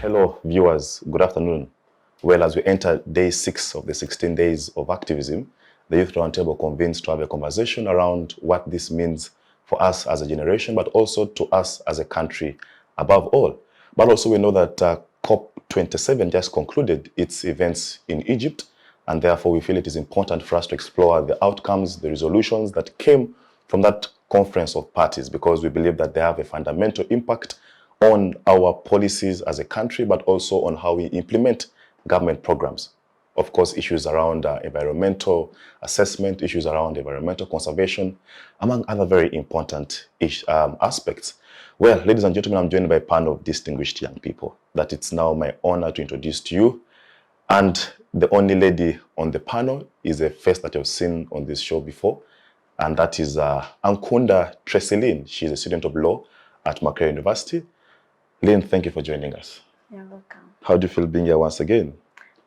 Hello, viewers. Good afternoon. Well, as we enter day 6 of the 16 days of activism, the Youth Roundtable convenes to have a conversation around what this means for us as a generation, but also to us as a country above all. But also we know that COP27 just concluded its events in Egypt, and therefore we feel it is important for us to explore the outcomes, the resolutions that came from that conference of parties, because we believe that they have a fundamental impact on our policies as a country, but also on how we implement government programs. Of course, issues around environmental assessment, issues around environmental conservation, among other very important aspects. Well, ladies and gentlemen, I'm joined by a panel of distinguished young people that it's now my honor to introduce to you. And the only lady on the panel is a face that you've seen on this show before, and that is Ankunda TrassyLynn. She's a student of law at Makerere University. Lynn, thank you for joining us. You're welcome. How do you feel being here once again?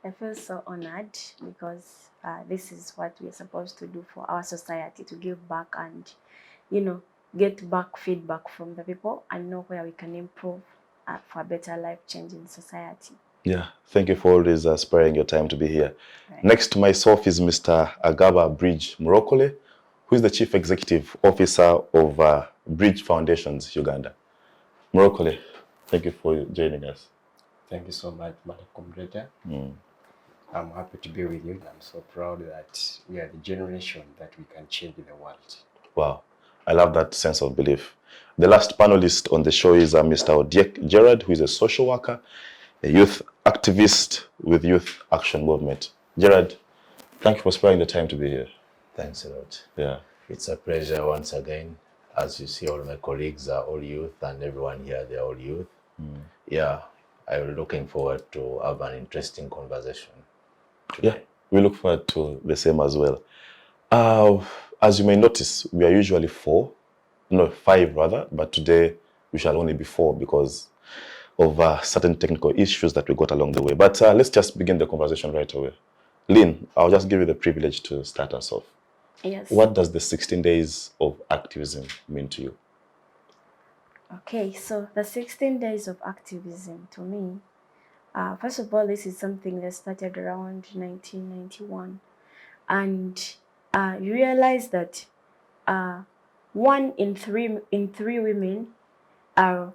I feel so honored because this is what we're supposed to do for our society, to give back and, get back feedback from the people and know where we can improve for a better life change in society. Yeah, thank you for always sparing your time to be here. Right. Next to myself is Mr. Agaba Murokole, who is the Chief Executive Officer of Bridge Foundations, Uganda. Murokole, thank you for joining us. Thank you so much, Madam Comrade. I'm happy to be with you. I'm so proud that we are the generation that we can change the world. Wow, I love that sense of belief. The last panelist on the show is Mr. Odyek, Gerald, who is a social worker, a youth activist with Youth Action Movement. Gerald, thank you for sparing the time to be here. Thanks a lot. Yeah. It's a pleasure once again. As you see, all my colleagues are all youth, and everyone here, they're all youth. Yeah, I'm looking forward to have an interesting conversation today. Yeah, we look forward to the same as well. As you may notice, we are usually 5 rather, but today we shall only be 4 because of certain technical issues that we got along the way. But let's just begin the conversation right away. Lynn, I'll just give you the privilege to start us off. Yes. What does the 16 days of activism mean to you? Okay, so the 16 days of activism to me, first of all, this is something that started around 1991. And you realize that 1 in 3 women are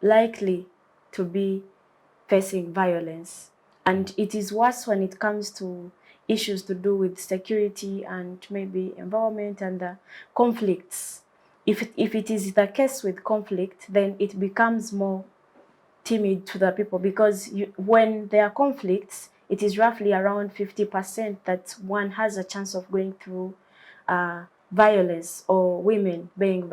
likely to be facing violence. And it is worse when it comes to issues to do with security and maybe environment and the conflicts. If it is the case with conflict, then it becomes more timid to the people, because when there are conflicts, it is roughly around 50% that one has a chance of going through violence, or women being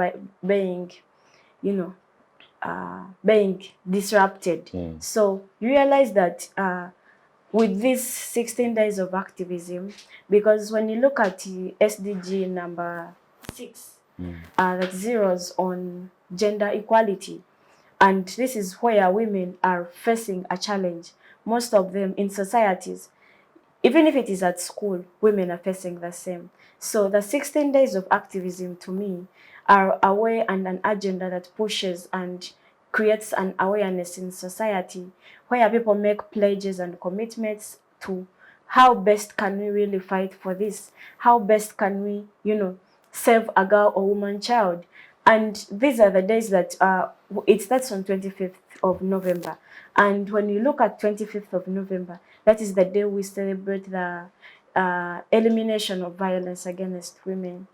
disrupted. So you realize that with these 16 days of activism, because when you look at the SDG number 6, that zeros on gender equality, and this is where women are facing a challenge. Most of them in societies, even if it is at school, women are facing the same. So the 16 days of activism to me are a way and an agenda that pushes and creates an awareness in society, where people make pledges and commitments to how best can we really fight for this? How best can we, save a girl or woman child? And these are the days that it starts on 25th of November. And when you look at 25th of November, that is the day we celebrate the elimination of violence against women.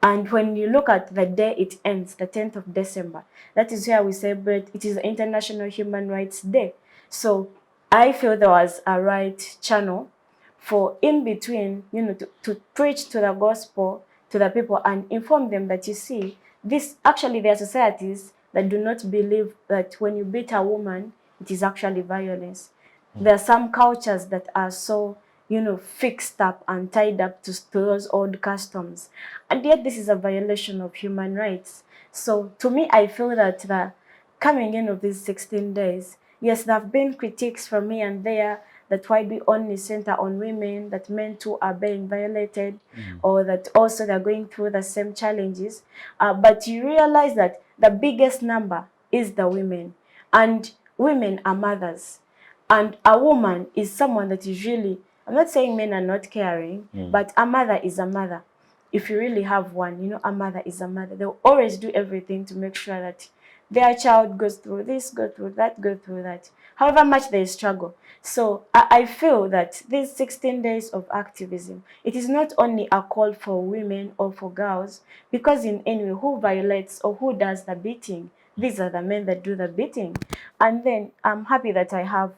And when you look at the day it ends, the 10th of December, that is where we celebrate, it is International Human Rights Day. So I feel there was a right channel for in between, to preach to the gospel to the people and inform them that, you see, this actually, there are societies that do not believe that when you beat a woman, it is actually violence. There are some cultures that are so, fixed up and tied up to those old customs. And yet this is a violation of human rights. So to me, I feel that the coming in of these 16 days, yes, there have been critiques from here and there that why we only center on women, that men too are being violated, or that also they're going through the same challenges. But you realize that the biggest number is the women. And women are mothers. And a woman is someone that is really, I'm not saying men are not caring, but a mother is a mother. If you really have one, you know, a mother is a mother. They'll always do everything to make sure that their child goes through this, go through that, go through that. However much they struggle. So I feel that these 16 days of activism, it is not only a call for women or for girls, because in any way, who violates or who does the beating? These are the men that do the beating. And then I'm happy that I have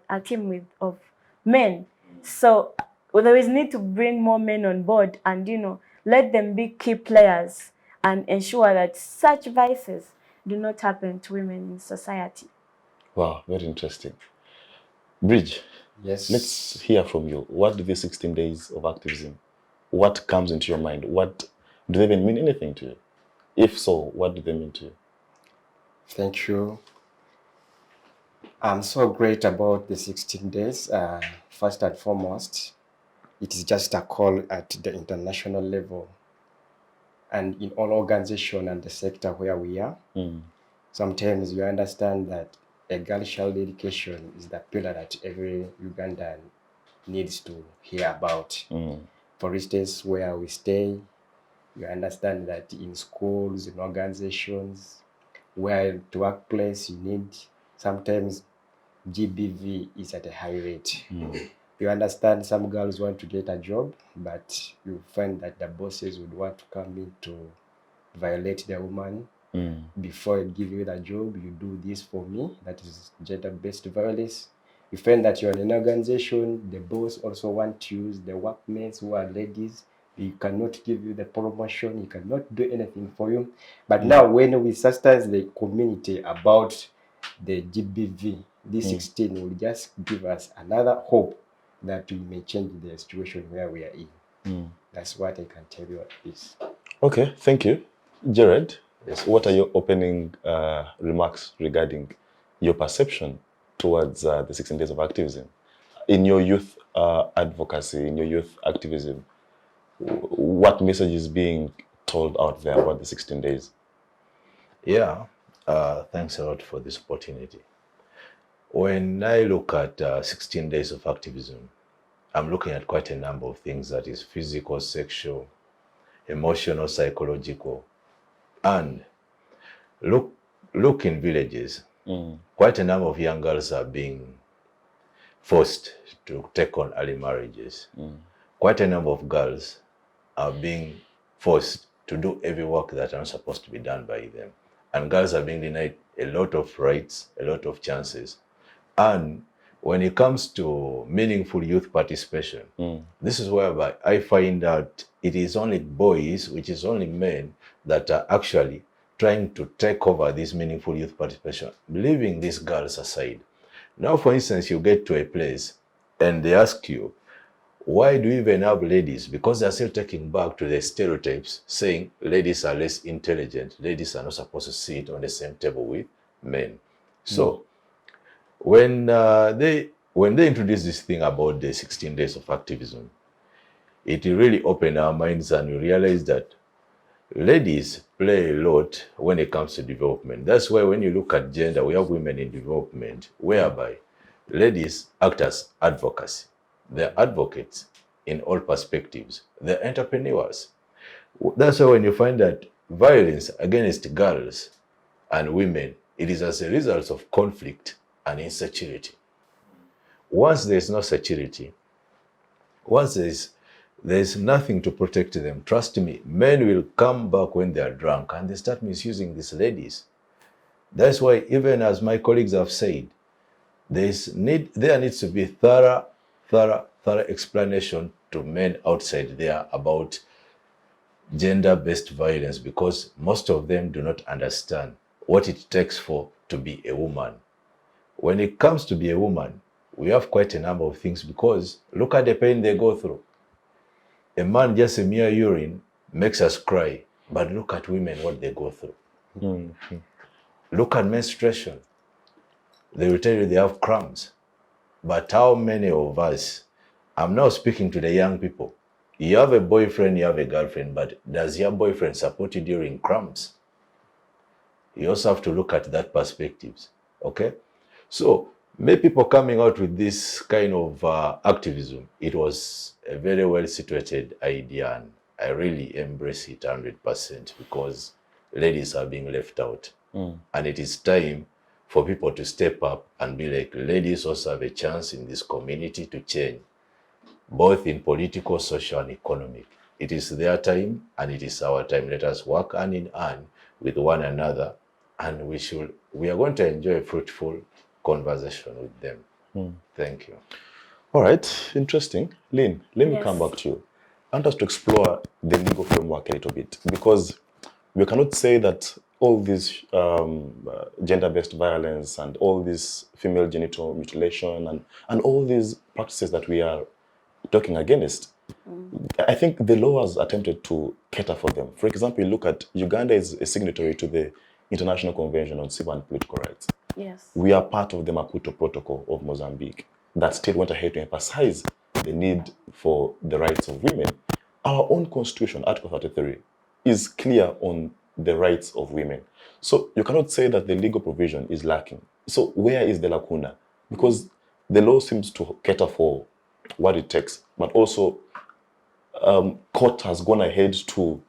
a team of men. So there is need to bring more men on board and, you know, let them be key players and ensure that such vices do not happen to women in society. Wow, very interesting. Bridge, Yes. let's hear from you. What do these 16 days of activism, what comes into your mind? What do they even mean anything to you? If so, what do they mean to you? Thank you. I'm so great about the 16 days. First and foremost, it is just a call at the international level and in all organizations and the sector where we are. Sometimes you understand that a girl child education is the pillar that every Ugandan needs to hear about. For instance, where we stay, you understand that in schools, in organizations, where to workplace, you need sometimes GBV is at a high rate. You understand some girls want to get a job, but you find that the bosses would want to come in to violate the woman. Before I give you the job, you do this for me. That is gender-based violence. You find that you're in an organization, the boss also wants to use the workmates who are ladies. He cannot give you the promotion, he cannot do anything for you. But now when we sensitize the community about the GBV, this 16 will just give us another hope that we may change the situation where we are in. That's what I can tell you at this. Okay, thank you. Gerald, what are your opening remarks regarding your perception towards the 16 days of activism? In your youth advocacy, in your youth activism, what message is being told out there about the 16 days? Yeah, thanks a lot for this opportunity. When I look at 16 days of activism, I'm looking at quite a number of things, that is physical, sexual, emotional, psychological, and look in villages. Quite a number of young girls are being forced to take on early marriages. Quite a number of girls are being forced to do every work that are not supposed to be done by them. And girls are being denied a lot of rights, a lot of chances. And when it comes to meaningful youth participation, this is whereby I find out it is only boys, which is only men, that are actually trying to take over this meaningful youth participation, leaving these girls aside. Now, for instance, you get to a place and they ask you, why do you even have ladies? Because they're still taking back to the stereotypes, saying ladies are less intelligent, ladies are not supposed to sit on the same table with men. So when they introduced this thing about the 16 days of activism, it really opened our minds, and we realized that ladies play a lot when it comes to development. That's why when you look at gender, we have women in development, whereby ladies act as advocacy. They're advocates in all perspectives. They're entrepreneurs. That's why when you find that violence against girls and women, it is as a result of conflict and insecurity. Once there's no security, once there's nothing to protect them, trust me, men will come back when they are drunk and they start misusing these ladies. That's why, even as my colleagues have said, there needs to be thorough explanation to men outside there about gender-based violence, because most of them do not understand what it takes to be a woman. When it comes to be a woman, we have quite a number of things, because look at the pain they go through. A man, just a mere urine makes us cry, but look at women, what they go through. Look at menstruation. They will tell you they have cramps. But how many of us, I'm now speaking to the young people, you have a boyfriend, you have a girlfriend, but does your boyfriend support you during cramps? You also have to look at that perspective, okay? So many people coming out with this kind of activism, it was a very well situated idea, and I really embrace it 100% because ladies are being left out. And it is time for people to step up and be like, ladies also have a chance in this community to change, both in political, social, and economic. It is their time and it is our time. Let us work hand in hand with one another, and we are going to enjoy a fruitful conversation with them. Thank you. All right, interesting. Lynn, let me Yes. come back to you. I want us to explore the legal framework a little bit, because we cannot say that all this gender-based violence and all this female genital mutilation and all these practices that we are talking against, I think the law has attempted to cater for them. For example, you look at Uganda is a signatory to the International Convention on Civil and Political Rights. Yes. We are part of the Maputo Protocol of Mozambique. That state went ahead to emphasize the need for the rights of women. Our own constitution, Article 33, is clear on the rights of women. So you cannot say that the legal provision is lacking. So where is the lacuna? Because the law seems to cater for what it takes, but also court has gone ahead to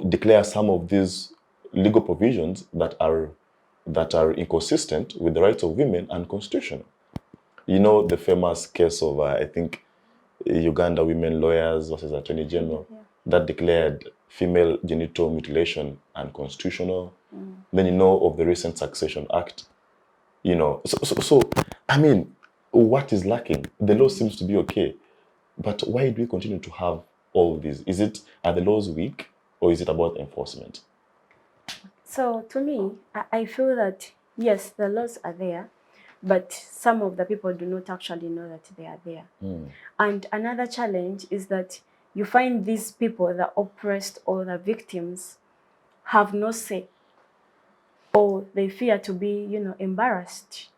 declare some of these legal provisions that are inconsistent with the rights of women and constitutional. You know the famous case of I think Uganda women lawyers versus Attorney General that declared female genital mutilation unconstitutional. Then you know of the recent Succession Act. You know, so I mean, what is lacking? The law seems to be okay, but why do we continue to have all these? Are the laws weak, or is it about enforcement? So to me, I feel that yes, the laws are there, but some of the people do not actually know that they are there. And another challenge is that you find these people, the oppressed or the victims, have no say, or they fear to be, embarrassed.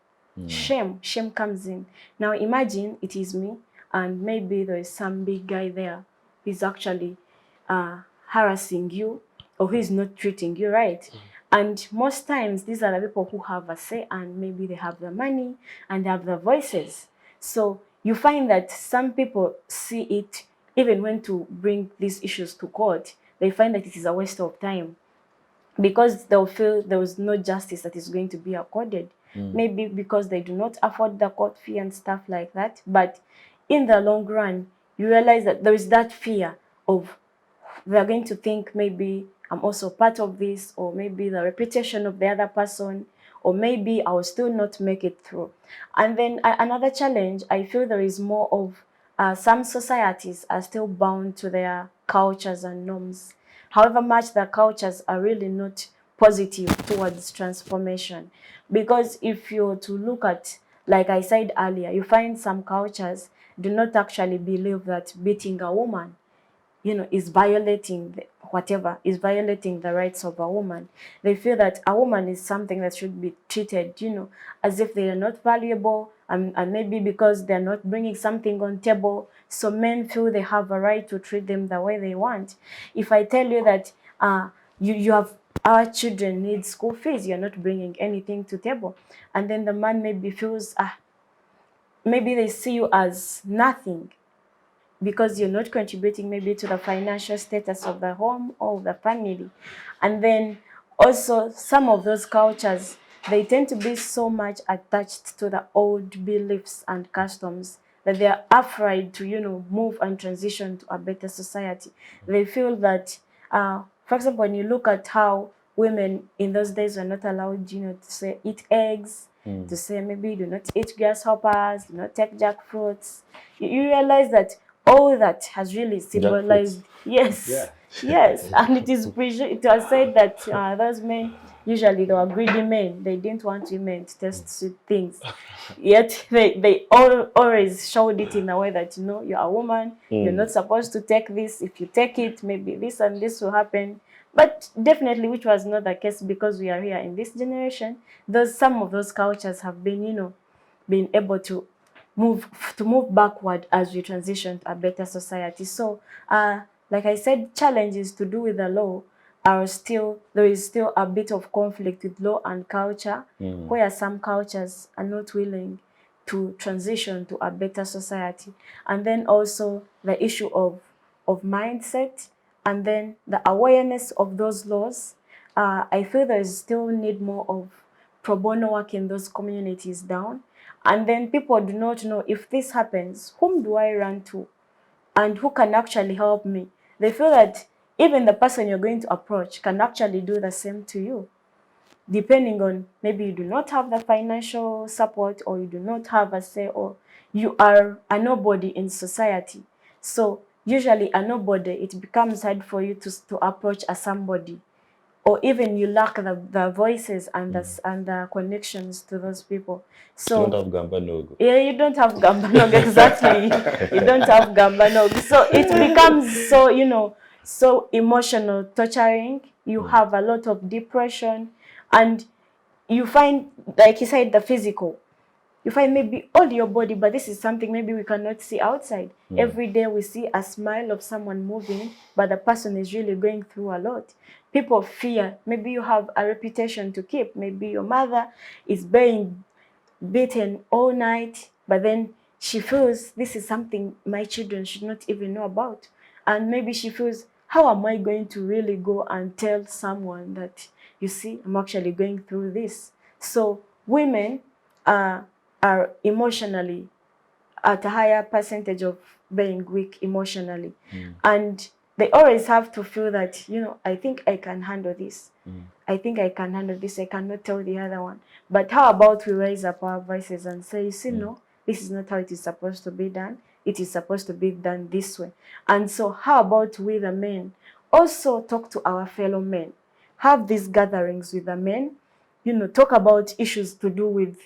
Shame comes in. Now imagine it is me, and maybe there is some big guy there who's actually harassing you, or who is not treating you right. And most times these are the people who have a say, and maybe they have the money and they have the voices. So you find that some people see it, even when to bring these issues to court, they find that it is a waste of time, because they'll feel there was no justice that is going to be accorded. Maybe because they do not afford the court fee and stuff like that. But in the long run, you realize that there is that fear of they're going to think maybe I'm also part of this, or maybe the reputation of the other person, or maybe I will still not make it through. And then another challenge, I feel there is more of some societies are still bound to their cultures and norms. However much the cultures are really not positive towards transformation. Because if you're to look at, like I said earlier, you find some cultures do not actually believe that beating a woman, is violating is violating the rights of a woman. They feel that a woman is something that should be treated, as if they are not valuable, and maybe because they're not bringing something on table, so men feel they have a right to treat them the way they want. If I tell you that you have our children need school fees, you're not bringing anything to table, and then the man maybe feels maybe they see you as nothing, because you're not contributing maybe to the financial status of the home or the family. And then also some of those cultures, they tend to be so much attached to the old beliefs and customs that they are afraid to, move and transition to a better society. They feel that, for example, when you look at how women in those days were not allowed, to say eat eggs, to say maybe do not eat grasshoppers, do not take jackfruits, you realize that all that has really symbolized, yes, and it was said that those men, usually they were greedy men, they didn't want women to taste sweet things, yet they always showed it in a way that, you're a woman, you're not supposed to take this, if you take it, maybe this and this will happen. But definitely, which was not the case, because we are here in this generation, some of those cultures have been, been able to move backward as we transition to a better society. So, like I said, challenges to do with the law, there is still a bit of conflict with law and culture, where some cultures are not willing to transition to a better society. And then also the issue of mindset, and then the awareness of those laws. I feel there is still need more of pro bono work in those communities down. And then people do not know, if this happens, whom do I run to? And who can actually help me? They feel that even the person you're going to approach can actually do the same to you, depending on maybe you do not have the financial support, or you do not have a say, or you are a nobody in society. So usually a nobody, it becomes hard for you to approach a somebody, or even you lack the voices and the connections to those people. So You don't have Gamba Nogo. yeah, you don't have Gambanog, exactly. You don't have Gambanog. So it becomes so, so emotional, torturing. You have a lot of depression, and you find, like you said, the physical. You find maybe all your body, but this is something maybe we cannot see outside. Every day we see a smile of someone moving, but the person is really going through a lot. People fear. Maybe you have a reputation to keep. Maybe your mother is being beaten all night, but then she feels this is something my children should not even know about. And maybe she feels, how am I going to really go and tell someone that, you see, I'm actually going through this? So women are emotionally at a higher percentage of being weak emotionally. And they always have to feel that, I think I can handle this. I think I can handle this. I cannot tell the other one. But how about we raise up our voices and say, you see, no, this is not how it is supposed to be done. It is supposed to be done this way. And so how about we, the men, also talk to our fellow men? Have these gatherings with the men, talk about issues to do with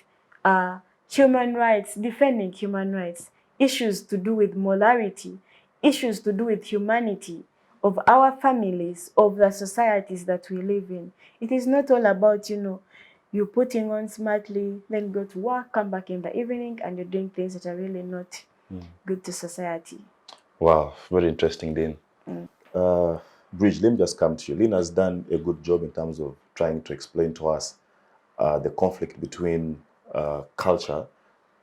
human rights, defending human rights, issues to do with morality, issues to do with humanity of our families, of the societies that we live in. It is not all about, you putting on smartly, then go to work, come back in the evening, and you're doing things that are really not good to society. Wow, very interesting, Lynn. Bridge, let me just come to you. Lynn has done a good job in terms of trying to explain to us the conflict between culture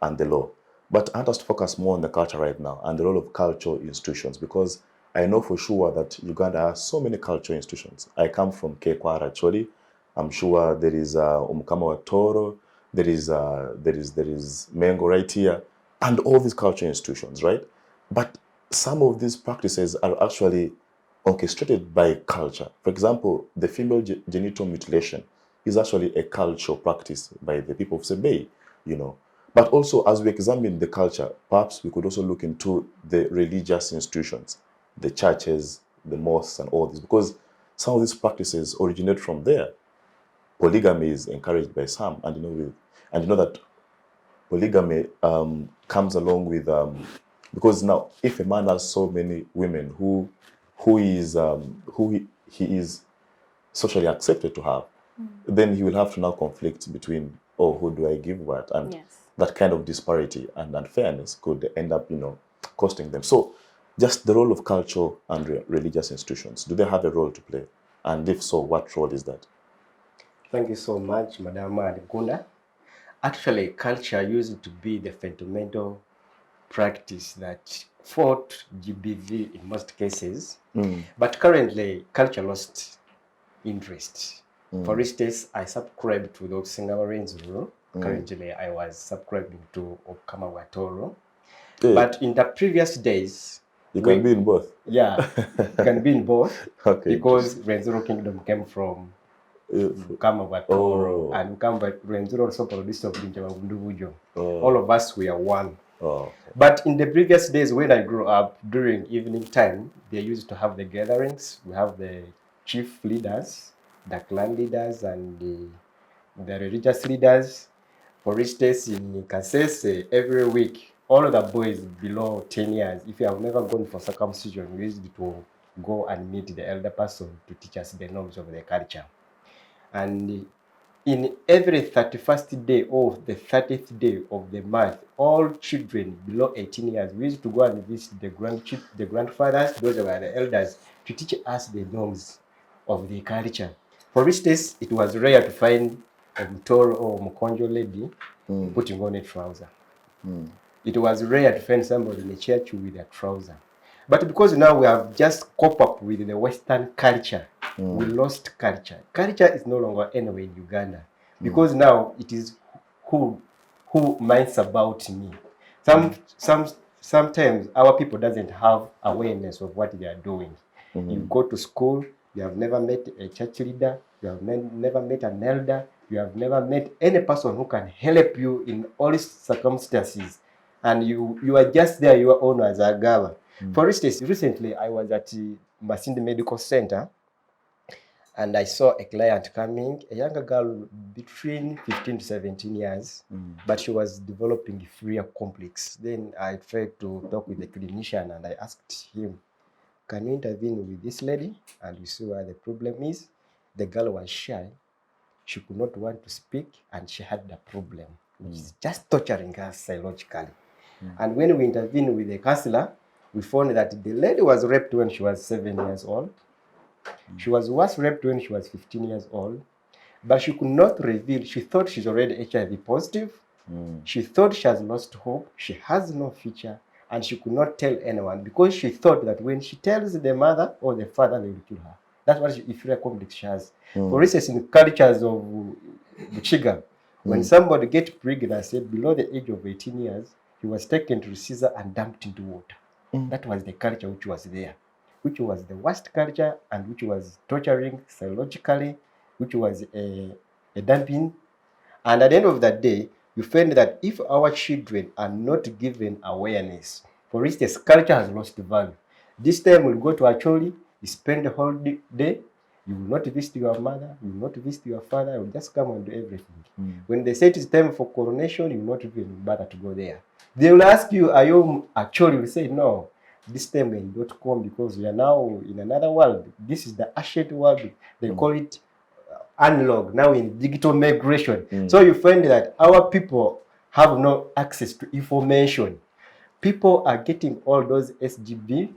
and the law. But I want us to focus more on the culture right now and the role of cultural institutions, because I know for sure that Uganda has so many cultural institutions. I come from Kekwara, actually. I'm sure there is Umukama wa Toro, there is Mengo right here, and all these cultural institutions, right? But some of these practices are actually orchestrated by culture. For example, the female genital mutilation is actually a cultural practice by the people of Sebei, But also, as we examine the culture, perhaps we could also look into the religious institutions, the churches, the mosques, and all this, because some of these practices originate from there. Polygamy is encouraged by some, and you know that polygamy comes along with because now if a man has so many women who he is socially accepted to have, then he will have to now conflict between, who do I give what? And Yes. that kind of disparity and unfairness could end up, costing them. So just the role of cultural and religious institutions, do they have a role to play? And if so, what role is that? Thank you so much, Madam Ankunda. Actually, culture used to be the fundamental practice that fought GBV in most cases, but currently culture lost interest. For instance, I subscribe to the Singapore rule. Currently, I was subscribing to Okama Watoro. Yeah. But in the previous days, You can be in both. Yeah, it can be in both. Okay. Because Renzuro Kingdom came from Ukama Watoro, and Ukama Renzuro also produced of Binjamangundubujo. All of us were one. Okay. But in the previous days when I grew up, during evening time, they used to have the gatherings. We have the chief leaders, the clan leaders, and the religious leaders. For instance, in Kasese, every week, all the boys below 10 years, if you have never gone for circumcision, we used to go and meet the elder person to teach us the norms of the culture. And in every 31st day or the 30th day of the month, all children below 18 years, we used to go and visit the grandfathers, those who were the elders, to teach us the norms of the culture. For instance, it was rare to find a Mtoro or Mkonjo lady putting on a trouser. It was rare to find somebody in the church with a trouser. But because now we have just cope up with the Western culture, we lost culture. Culture is no longer anywhere in Uganda. Because now it is who minds about me. Sometimes our people doesn't have awareness of what they are doing. You go to school, you have never met a church leader, you have never met an elder, you have never met any person who can help you in all circumstances. And you are just there, your own as Agaba. For instance, recently I was at Masindi Medical Center and I saw a client coming, a younger girl between 15 to 17 years, but she was developing a Freer complex. Then I tried to talk with the clinician and I asked him, can you intervene with this lady? And we see where the problem is. The girl was shy. She could not want to speak and she had the problem, which is just torturing her psychologically. And when we intervened with the counselor, we found that the lady was raped when she was 7 years old. She was worse raped when she was 15 years old. But she could not reveal. She thought she's already HIV positive. She thought she has lost hope. She has no future. And she could not tell anyone because she thought that when she tells the mother or the father, they will kill her. That's what she fear complex she has. For instance, in cultures of Buchiga, when somebody gets pregnant, say below the age of 18 years, he was taken to Caesar and dumped into water. That was the culture which was there, which was the worst culture and which was torturing psychologically, which was a dumping. And at the end of the day, you find that if our children are not given awareness, for instance, culture has lost value. This time we'll go to Acholi, you spend the whole day, you will not visit your mother, you will not visit your father, you will just come and do everything. When they say it is time for coronation, you will not even bother to go there. They will ask you, are you Acholi? You will say, no, this time we don't come because we are now in another world. This is the ancient world. They call it analog, now in digital migration. So you find that our people have no access to information. People are getting all those SGB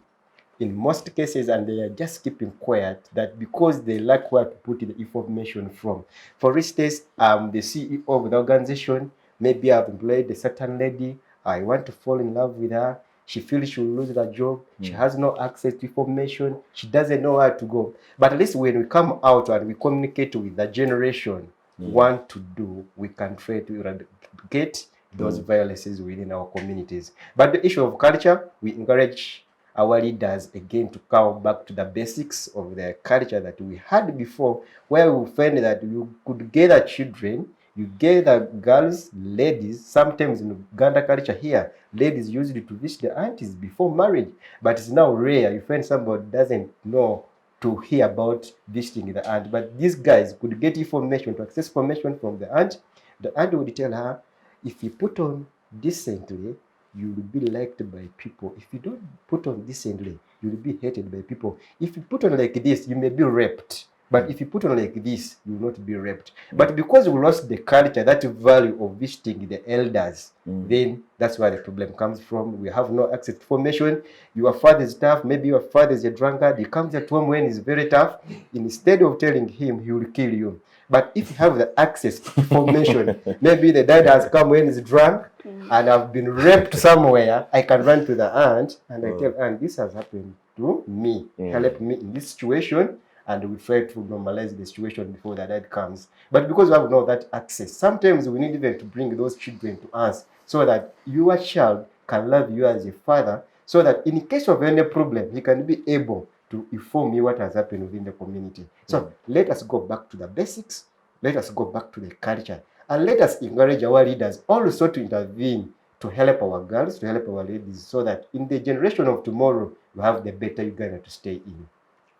in most cases and they are just keeping quiet that because they lack where to put the information from. For instance, the CEO of the organization, maybe I've employed a certain lady, I want to fall in love with her, she feels she will lose her job, she has no access to information, she doesn't know where to go. But at least when we come out and we communicate with the generation want to do, we can try to eradicate those violences within our communities. But the issue of culture, we encourage our leaders again to come back to the basics of the culture that we had before, where we find that you could gather children, you gather girls, ladies. Sometimes in Uganda culture here, ladies usually to visit the aunties before marriage, but it's now rare. You find somebody doesn't know to hear about visiting the aunt, but these guys could get information, to access information from the aunt. The aunt would tell her, if you put on decently, you will be liked by people. If you don't put on decently, you will be hated by people. If you put on like this, you may be raped. But if you put on like this, you will not be raped. But because we lost the culture, that value of visiting the elders, then that's where the problem comes from. We have no access to information. Your father is tough. Maybe your father is a drunkard. He comes at home when he's very tough. Instead of telling him, he will kill you. But if you have the access to information, maybe the dad has come when he's drunk and I've been raped somewhere, I can run to the aunt and I tell aunt, this has happened to me. Help me in this situation. And we try to normalize the situation before the dad comes. But because we have no that access, sometimes we need even to bring those children to us so that your child can love you as a father, so that in case of any problem, he can be able to inform you what has happened within the community. So let us go back to the basics. Let us go back to the culture. And let us encourage our leaders also to intervene to help our girls, to help our ladies, so that in the generation of tomorrow, we have the better Uganda to stay in.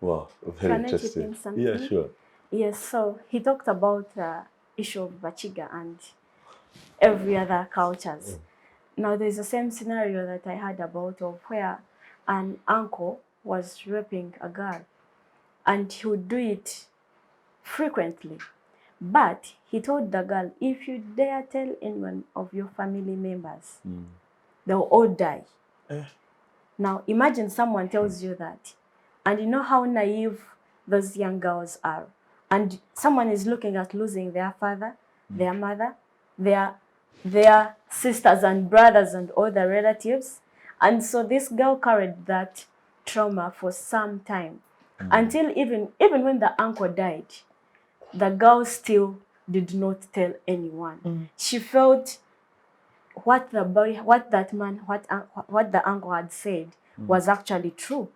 Wow, very Can I chip interesting. in something? Yeah, sure. Yes, so he talked about the issue of Bachiga and every other cultures. Now there's the same scenario that I heard about of where an uncle was raping a girl and he would do it frequently. But he told the girl, if you dare tell anyone of your family members, they'll all die. Now imagine someone tells you that. And you know how naive those young girls are. And someone is looking at losing their father, their mother, their sisters and brothers and all the relatives. And so this girl carried that trauma for some time. Until even when the uncle died, the girl still did not tell anyone. She felt what the uncle had said was actually true.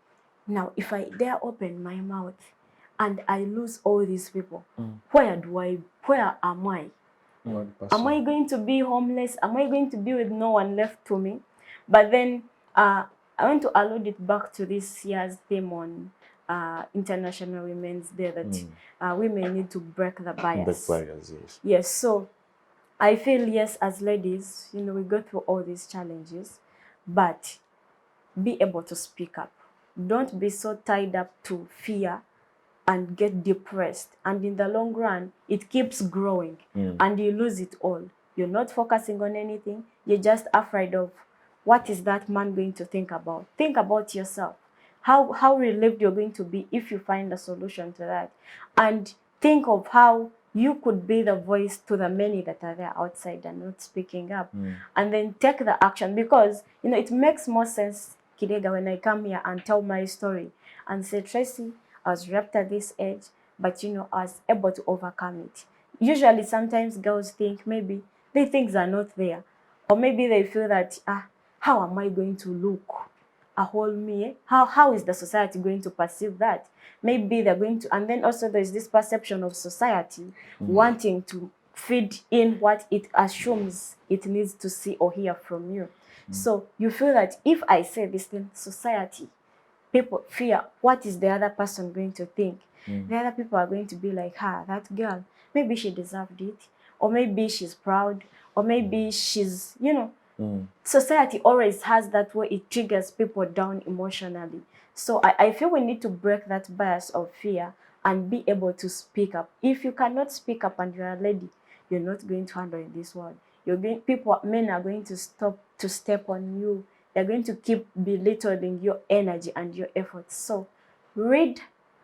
Now, if I dare open my mouth and I lose all these people, where am I? Am I going to be homeless? Am I going to be with no one left to me? But then I want to allude it back to this year's theme on International Women's Day, that women need to break the bias. Break barriers, yes. Yes, so I feel, yes, as ladies, we go through all these challenges, but be able to speak up. Don't be so tied up to fear and get depressed. And in the long run, it keeps growing and you lose it all. You're not focusing on anything. You're just afraid of what is that man going to think about. Think about yourself. How relieved you're going to be if you find a solution to that. And think of how you could be the voice to the many that are there outside and not speaking up. And then take the action, because, it makes more sense, Kidega, when I come here and tell my story and say, Tracy, I was raped at this age, but, I was able to overcome it. Usually, sometimes girls think maybe things are not there. Or maybe they feel that, how am I going to look? A whole me? How is the society going to perceive that? Maybe they're going to, and then also there's this perception of society wanting to feed in what it assumes it needs to see or hear from you. So you feel that if I say this thing, society, people fear, what is the other person going to think? The other people are going to be like, that girl, maybe she deserved it, or maybe she's proud, or maybe she's, society always has that way, it triggers people down emotionally. So I feel we need to break that bias of fear and be able to speak up. If you cannot speak up and you're a lady, you're not going to handle in this world. Men are going to step on you. They're going to keep belittling your energy and your efforts. So read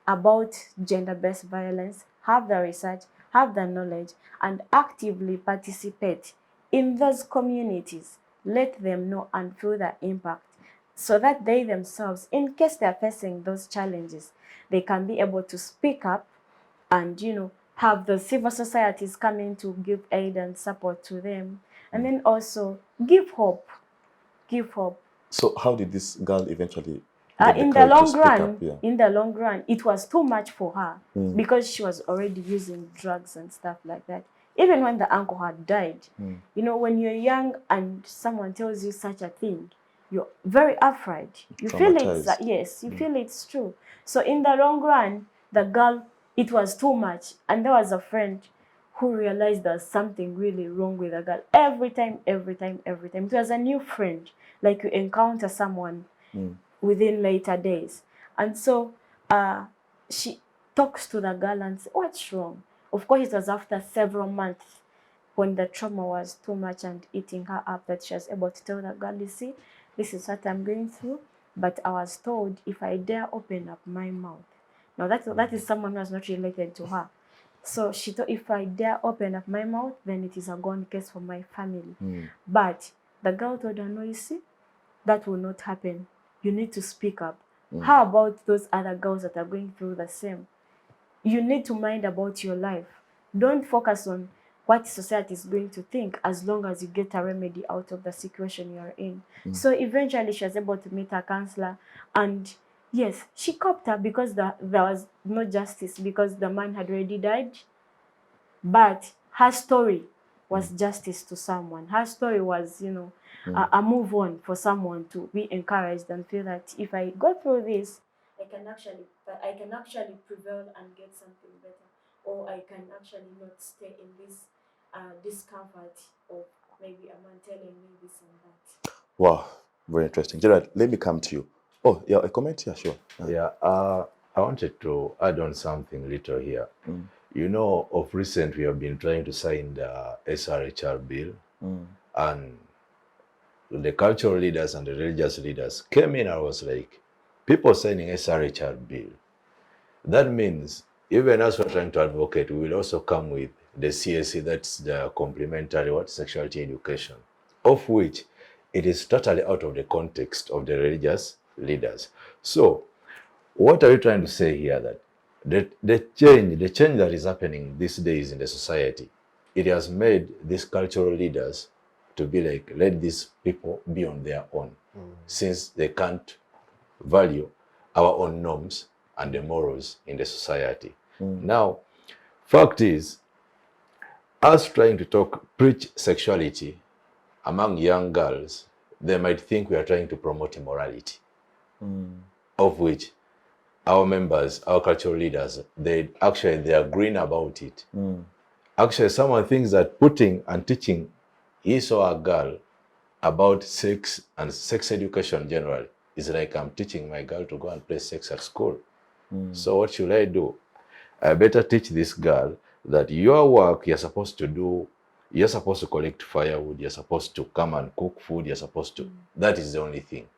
about gender-based violence, have the research, have the knowledge, and actively participate in those communities. Let them know and feel the impact, so that they themselves, in case they're facing those challenges, they can be able to speak up and, have the civil societies come in to give aid and support to them. And then also give hope. Give hope. So how did this girl eventually In the long run, it was too much for her because she was already using drugs and stuff like that. Even when the uncle had died, when you're young and someone tells you such a thing, you're very afraid. You feel feel it's true. So in the long run, the girl, it was too much. And there was a friend who realized there's something really wrong with the girl. Every time. It was a new friend, like you encounter someone within later days. And so she talks to the girl and says, what's wrong? Of course, it was after several months when the trauma was too much and eating her up that she was able to tell the girl, you see, this is what I'm going through, but I was told if I dare open up my mouth. Now that is someone who was not related to her. So she thought, if I dare open up my mouth, then it is a gone case for my family. But the girl told her, no, you see, that will not happen. You need to speak up. How about those other girls that are going through the same? You need to mind about your life. Don't focus on what society is going to think, as long as you get a remedy out of the situation you're in. So eventually she was able to meet her counselor, and yes, she coped her because there was no justice, because the man had already died. But her story was justice to someone. Her story was, a move on for someone to be encouraged and feel that if I go through this, I can actually prevail and get something better, or I can actually not stay in this discomfort of maybe a man telling me this and that. Wow, very interesting. Gerald, let me come to you. Oh, yeah, a comment here, sure. Yeah, I wanted to add on something little here. Of recent, we have been trying to sign the SRHR bill, and the cultural leaders and the religious leaders came in and was like, people signing SRHR bill. That means even as we're trying to advocate, we will also come with the CSE, that's the complementary sexuality education, of which it is totally out of the context of the religious leaders. So what are you trying to say here? That the change that is happening these days in the society, it has made these cultural leaders to be like, let these people be on their own, since they can't value our own norms and the morals in the society. Now, fact is, us trying to preach sexuality among young girls, they might think we are trying to promote immorality, of which our members, our cultural leaders, they are green about it. Actually, someone thinks that putting and teaching his or her girl about sex and sex education generally is like I'm teaching my girl to go and play sex at school. So what should I do? I better teach this girl that your work you're supposed to do, you're supposed to collect firewood, you're supposed to come and cook food, you're supposed to. That is the only thing.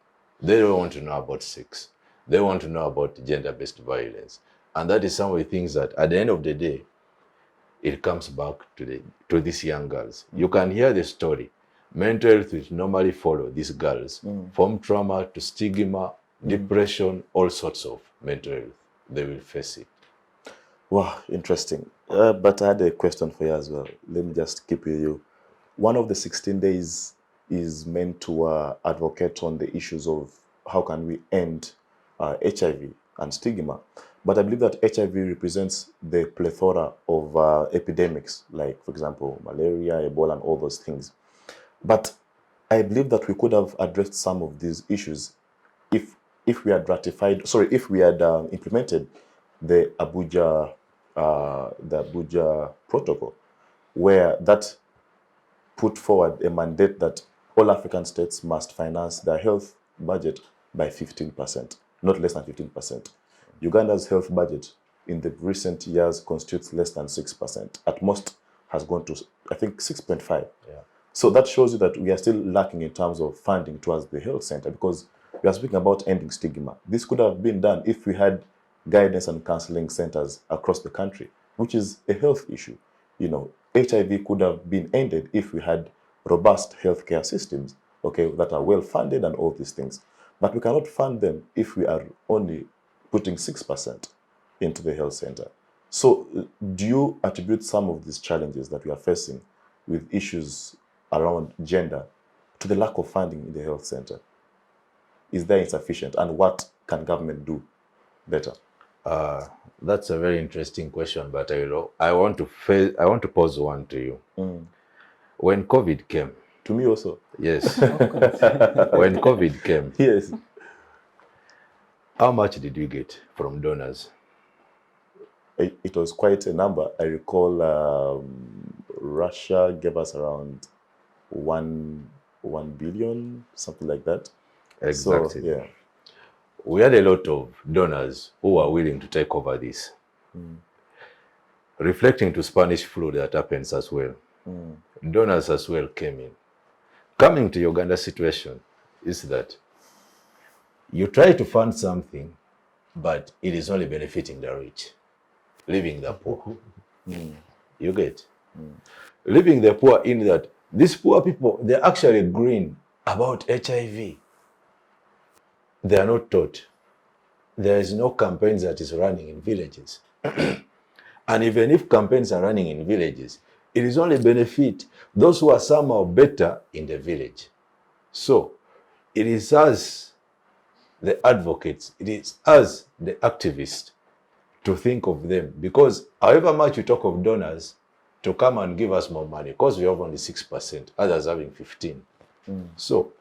They don't want to know about sex. They want to know about gender-based violence. And that is some of the things that at the end of the day, it comes back to these young girls. You can hear the story. Mental health will normally follow these girls from trauma to stigma, depression, all sorts of mental health. They will face it. Wow, interesting. But I had a question for you as well. Let me just keep with you. One of the 16 days is meant to advocate on the issues of how can we end HIV and stigma. But I believe that HIV represents the plethora of epidemics, like, for example, malaria, Ebola, and all those things. But I believe that we could have addressed some of these issues if we had implemented the Abuja protocol, where that put forward a mandate that all African states must finance their health budget by 15%, not less than 15%. Uganda's health budget in the recent years constitutes less than 6%. At most has gone to, I think, 6.5. Yeah. So that shows you that we are still lacking in terms of funding towards the health center, because we are speaking about ending stigma. This could have been done if we had guidance and counseling centers across the country, which is a health issue. You know, HIV could have been ended if we had robust healthcare systems, okay, that are well funded and all these things. But we cannot fund them if we are only putting 6% into the health center. So do you attribute some of these challenges that we are facing with issues around gender to the lack of funding in the health center? Is there insufficient, and what can government do better? That's a very interesting question, but I want to pose one to you. When COVID came, To me also. yes, when COVID came, Yes. how much did you get from donors? It was quite a number. I recall Russia gave us around 1 billion, something like that. Exactly. So, yeah. We had a lot of donors who were willing to take over this. Reflecting to Spanish flu that happens as well. Donors as well came in. Coming to Uganda situation is that you try to fund something, but it is only benefiting the rich, leaving the poor. You get? Leaving the poor in that these poor people, they're actually green about HIV. They are not taught. There is no campaigns that is running in villages. And even if campaigns are running in villages, it is only benefit those who are somehow better in the village. So it is us, the advocates, it is us, the activists, to think of them. Because however much you talk of donors to come and give us more money, because we have only 6%, others having 15%. So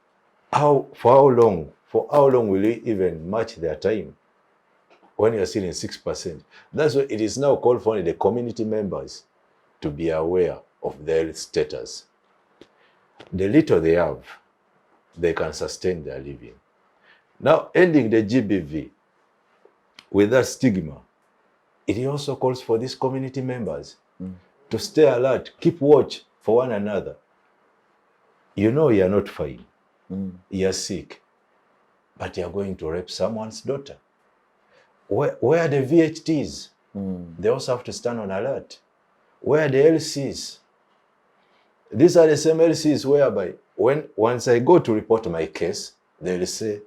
for how long will we even match their time when you're still in 6%? That's why it is now called for the community members to be aware of their status. The little they have, they can sustain their living. Now, ending the GBV with that stigma, it also calls for these community members to stay alert, keep watch for one another. You know you're not fine. You're sick, but you're going to rape someone's daughter. Where are the VHTs? They also have to stand on alert. Where are the LCs? These are the same LCs whereby once I go to report my case, they'll say,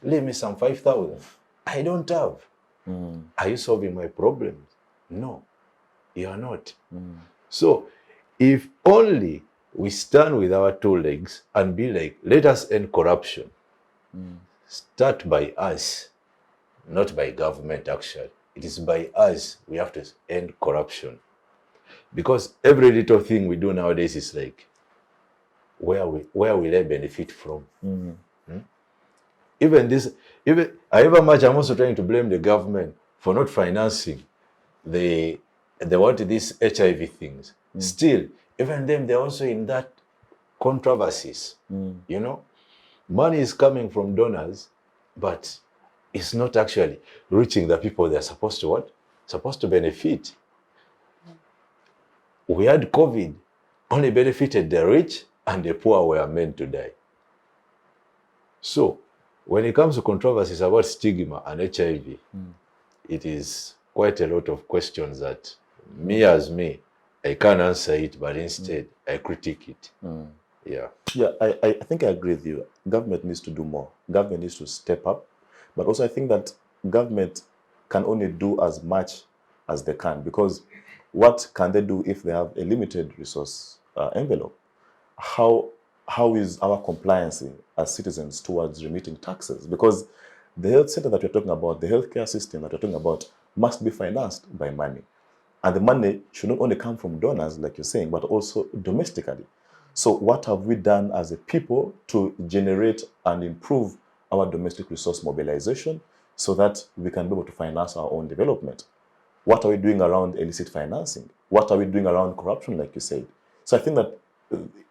leave me some 5,000. I don't have. Are you solving my problems? No, you are not. So if only we stand with our two legs and be like, let us end corruption. Start by us, not by government actually. It is by us we have to end corruption. Because every little thing we do nowadays is like, where will I benefit from? However much I'm also trying to blame the government for not financing these HIV things. Still, even them, they're also in that controversies. You know, money is coming from donors, but it's not actually reaching the people they're supposed to what? Supposed to benefit. We had COVID, only benefited the rich and the poor were meant to die. So, when it comes to controversies about stigma and HIV, it is quite a lot of questions that I can't answer it, but instead I critique it. Yeah. Yeah, I think I agree with you. Government needs to do more. Government needs to step up. But also I think that government can only do as much as they can, because what can they do if they have a limited resource envelope? How is our compliance as citizens towards remitting taxes? Because the health center that we're talking about, the healthcare system that we're talking about, must be financed by money. And the money should not only come from donors, like you're saying, but also domestically. So what have we done as a people to generate and improve our domestic resource mobilization so that we can be able to finance our own development? What are we doing around illicit financing? What are we doing around corruption, like you said? So I think that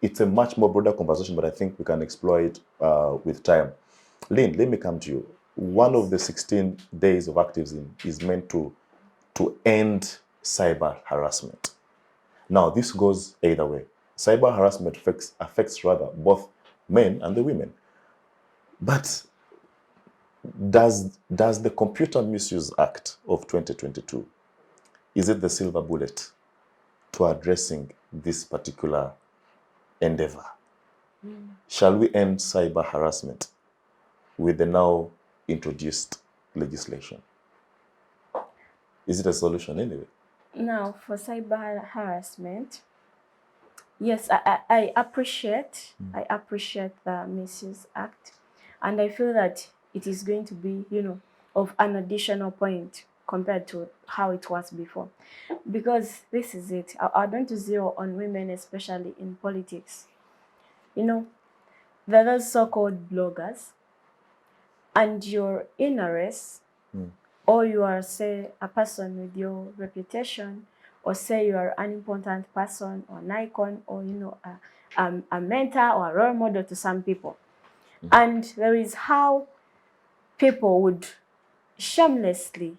it's a much more broader conversation, but I think we can explore it with time. Lynn, let me come to you. One of the 16 days of activism is meant to end cyber harassment. Now, this goes either way. Cyber harassment affects rather both men and the women. But does the Computer Misuse Act of 2022, is it the silver bullet to addressing this particular endeavor? Shall we end cyber harassment with the now introduced legislation? Is it a solution anyway? Now, for cyber harassment, yes, I appreciate the Misuse Act, and I feel that it is going to be, of an additional point compared to how it was before. Because this is it. I want to zero on women, especially in politics. There are those so-called bloggers, and you're in a race, or you are, say, a person with your reputation, or say you are an important person, or an icon, or a mentor or a role model to some people. And there is how people would shamelessly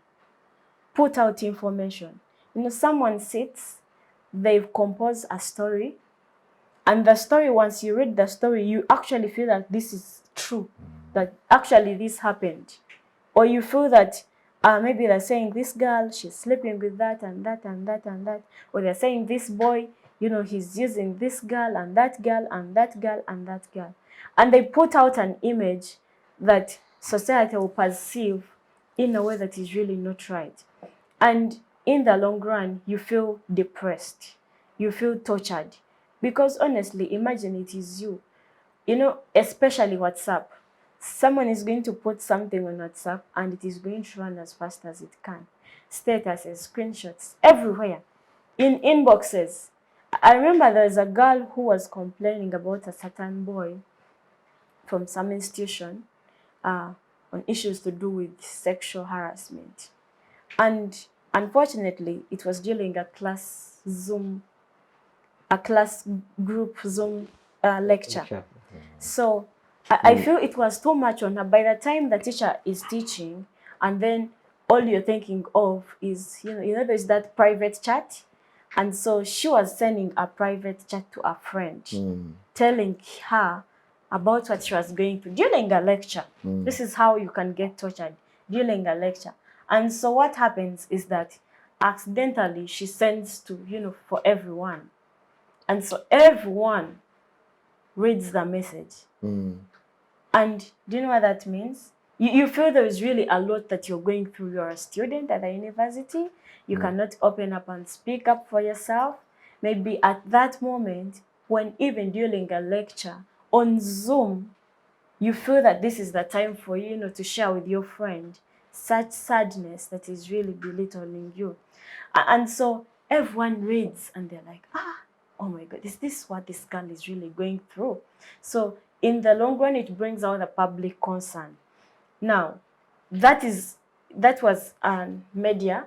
put out information. Someone sits, they've composed a story, and the story, once you read the story, you actually feel that this is true, that actually this happened. Or you feel that maybe they're saying this girl, she's sleeping with that and that and that and that. Or they're saying this boy, he's using this girl and that girl and that girl and that girl. And they put out an image that society will perceive in a way that is really not right. And in the long run, you feel depressed. You feel tortured. Because honestly, imagine it is you. Especially WhatsApp. Someone is going to put something on WhatsApp and it is going to run as fast as it can. Statuses, screenshots, everywhere. In inboxes. I remember there was a girl who was complaining about a certain boy from some institution on issues to do with sexual harassment. And unfortunately, it was during a class group Zoom lecture. So I feel it was too much on her. By the time the teacher is teaching, and then all you're thinking of is, there's that private chat. And so she was sending a private chat to a friend, telling her about what she was going through during a lecture. This is how you can get tortured during a lecture. And so what happens is that accidentally she sends to, for everyone. And so everyone reads the message. And do you know what that means? You feel there is really a lot that you're going through. You're a student at a university. You cannot open up and speak up for yourself. Maybe at that moment, when even during a lecture on Zoom, you feel that this is the time for you, to share with your friend such sadness that is really belittling you. And so everyone reads and they're like, oh my God, is this what this girl is really going through? So in the long run, it brings out a public concern. Now, that was media,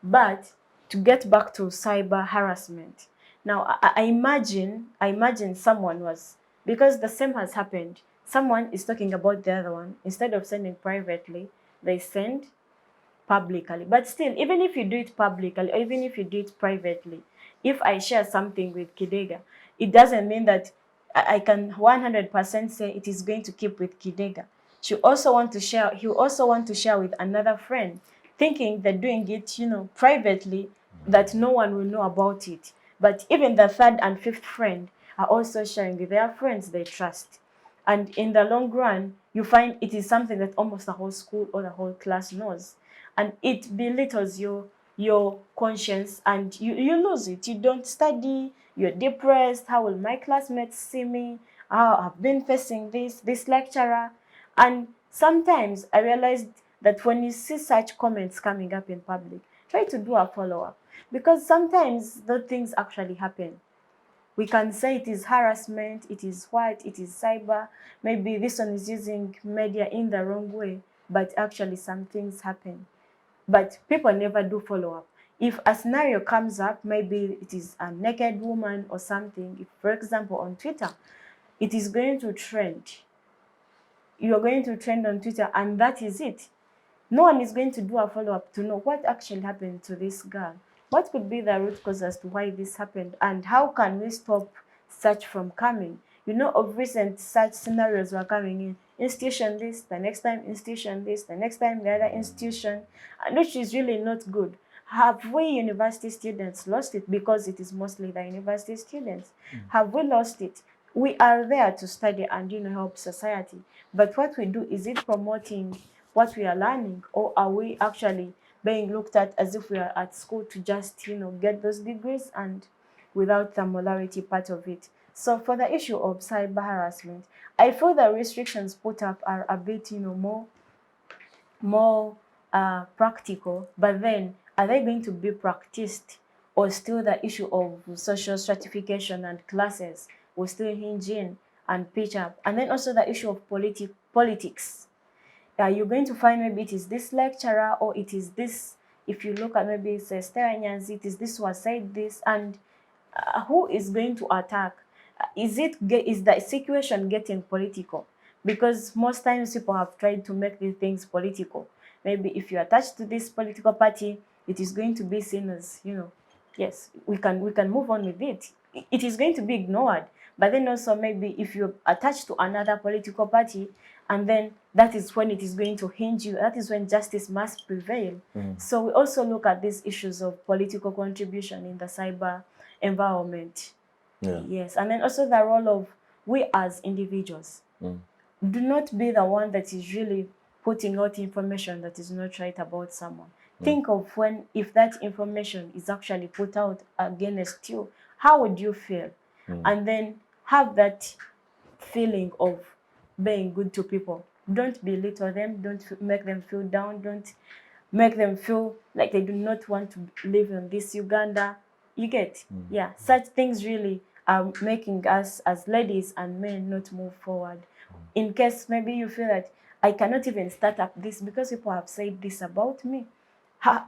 but to get back to cyber harassment. Now, I imagine someone was, because the same has happened, someone is talking about the other one. Instead of sending privately, they send publicly. But still, even if you do it publicly, or even if you do it privately, if I share something with Kidega, it doesn't mean that I can 100% say it is going to keep with Kidega. He also want to share with another friend, thinking that doing it, privately, that no one will know about it. But even the third and fifth friend are also sharing with their friends they trust. And in the long run, you find it is something that almost the whole school or the whole class knows. And it belittles your conscience, and you lose it. You don't study, you're depressed. How will my classmates see me? I've been facing this lecturer. And sometimes I realized that when you see such comments coming up in public, try to do a follow-up, because sometimes those things actually happen. We can say it is harassment, it is it is cyber, maybe this one is using media in the wrong way, but actually some things happen. But people never do follow up. If a scenario comes up, maybe it is a naked woman or something, if, for example, on Twitter, it is going to trend. You're going to trend on Twitter, and that is it. No one is going to do a follow-up to know what actually happened to this girl. What could be the root cause as to why this happened, and how can we stop such from coming? Of recent such scenarios were coming in. Institution this, the next time institution this, the next time the other institution, and which is really not good. Have we university students lost it? Because it is mostly the university students. Have we lost it? We are there to study and help society. But what we do, is it promoting what we are learning, or are we actually being looked at as if we are at school to just get those degrees and without the morality part of it? So for the issue of cyber harassment, I feel the restrictions put up are a bit more practical, but then are they going to be practiced, or still the issue of social stratification and classes will still hinge in and pitch up? And then also the issue of politics. You're going to find maybe it is this lecturer, or it is this, if you look at maybe it's Esther Nyanzi, it is this who has said this, and who is going to attack? Is the situation getting political? Because most times people have tried to make these things political. Maybe if you're attached to this political party, it is going to be seen as, yes, we can move on with it. It is going to be ignored. But then also maybe if you're attached to another political party, and then that is when it is going to hinge you. That is when justice must prevail. So we also look at these issues of political contribution in the cyber environment. Yes, and then also the role of we as individuals. Do not be the one that is really putting out information that is not right about someone. Think of if that information is actually put out against you, how would you feel? And then have that feeling of being good to people. Don't belittle them. Don't make them feel down. Don't make them feel like they do not want to live in this Uganda. You get? Yeah, such things really are making us as ladies and men not move forward. In case maybe you feel that I cannot even start up this because people have said this about me.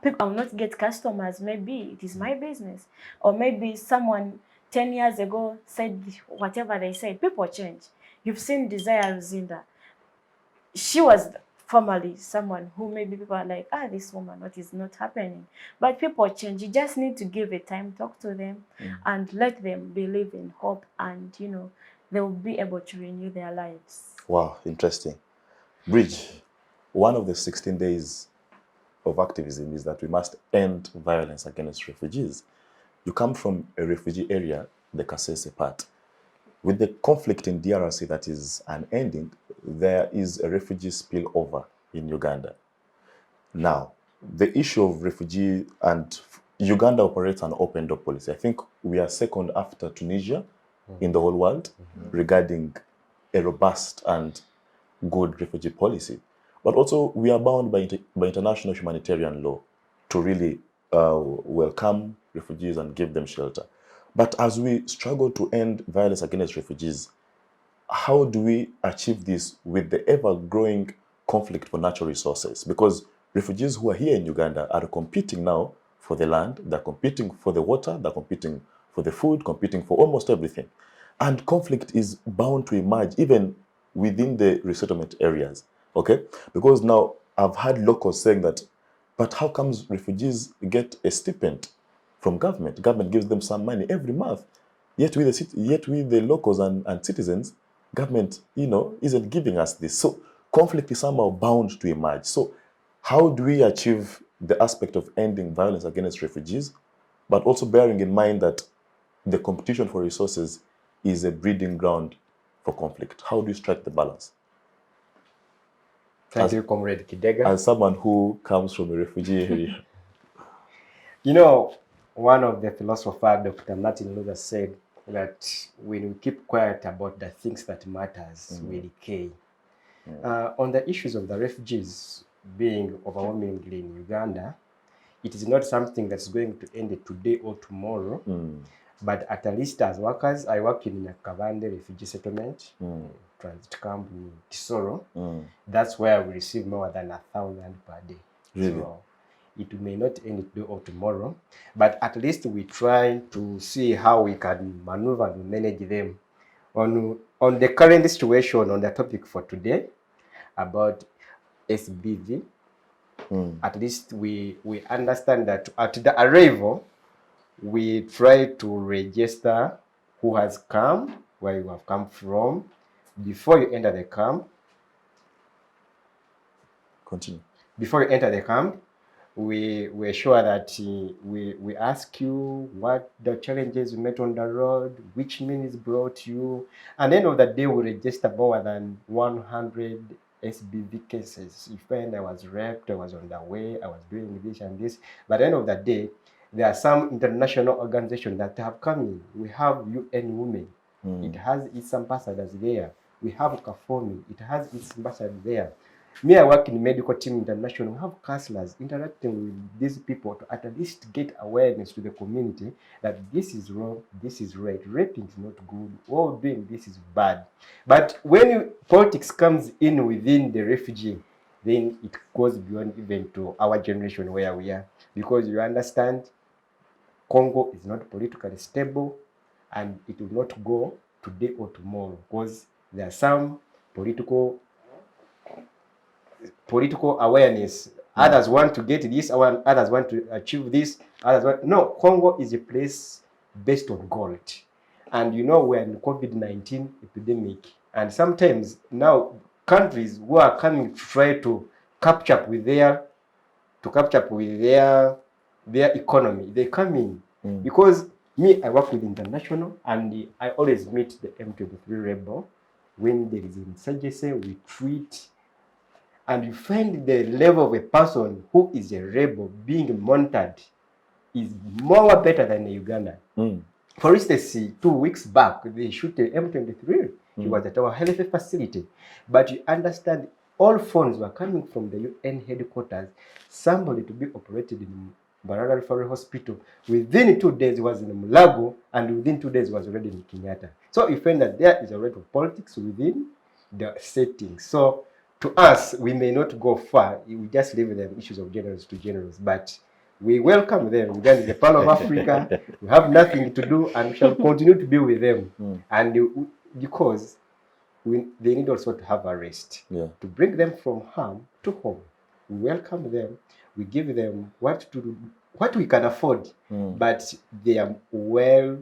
People will not get customers. Maybe it is my business. Or maybe someone 10 years ago said whatever they said. People change. You've seen Desire Luzinda. She was formerly someone who maybe people are like, this woman, what is not happening? But people change. You just need to give it time, talk to them, and let them believe in hope, and they will be able to renew their lives. Wow, interesting. Bridge, one of the 16 days of activism is that we must end violence against refugees. You come from a refugee area, the Kasese part. With the conflict in DRC that is unending, there is a refugee spillover in Uganda. Now, the issue of refugee and Uganda operates an open door policy. I think we are second after Tunisia in the whole world regarding a robust and good refugee policy. But also we are bound by international humanitarian law to really welcome refugees and give them shelter. But as we struggle to end violence against refugees, how do we achieve this with the ever-growing conflict for natural resources? Because refugees who are here in Uganda are competing now for the land, they're competing for the water, they're competing for the food, competing for almost everything. And conflict is bound to emerge even within the resettlement areas, okay? Because now I've had locals saying that, but how comes refugees get a stipend from government? Government gives them some money every month. Yet with the locals and citizens, government, isn't giving us this. So conflict is somehow bound to emerge. So how do we achieve the aspect of ending violence against refugees, but also bearing in mind that the competition for resources is a breeding ground for conflict? How do you strike the balance? Thank you, Comrade Kidega. As someone who comes from a refugee area. One of the philosophers, Dr. Martin Luther, said that when we keep quiet about the things that matters, we decay. On the issues of the refugees being overwhelmingly in Uganda, it is not something that's going to end today or tomorrow. But at least as workers, I work in a Kavande refugee settlement, transit camp in Tisoro. That's where we receive more than 1,000 per day. Really? So it may not end today or tomorrow, but at least we try to see how we can maneuver and manage them. On the current situation, on the topic for today, about SBV, at least we understand that at the arrival, we try to register who has come, where you have come from, before you enter the camp. Continue. Before you enter the camp, we're sure that we ask you what the challenges you met on the road, which means brought you. And at the end of the day, we register more than 100 SBV cases. You find I was raped, I was on the way, I was doing this and this. But at the end of the day, there are some international organizations that have come in. We have UN Women. It has its ambassadors there. We have CAFOMI. It has its ambassadors there. Me, I work in medical team international. We have counselors interacting with these people to at least get awareness to the community that this is wrong, this is right, raping is not good, all doing this is bad. But when politics comes in within the refugee, then it goes beyond even to our generation where we are. Because you understand, Congo is not politically stable and it will not go today or tomorrow because there are some political awareness. Others want to get this, others want to achieve this, no, Congo is a place based on gold. And we're in COVID-19 epidemic. And sometimes now countries who are coming to try to catch up with their economy, they come in. Because me, I work with international and I always meet the M23 rebel. When there is insurgency, we treat. And you find the level of a person who is a rebel being monitored is more better than a Ugandan. For instance, 2 weeks back, they shoot the M23. He was at our health facility. But you understand, all funds were coming from the UN headquarters, somebody to be operated in Mbarara Referral Hospital. Within 2 days, he was in Mulago, and within 2 days, he was already in Kenyatta. So you find that there is a rate of politics within the setting. So to us, we may not go far. We just leave them issues of generals to generals, but we welcome them. Uganda is a part of Africa. We have nothing to do, and we shall continue to be with them. And because they need also to have a rest, to bring them from harm to home. We welcome them. We give them what we can afford, but they are well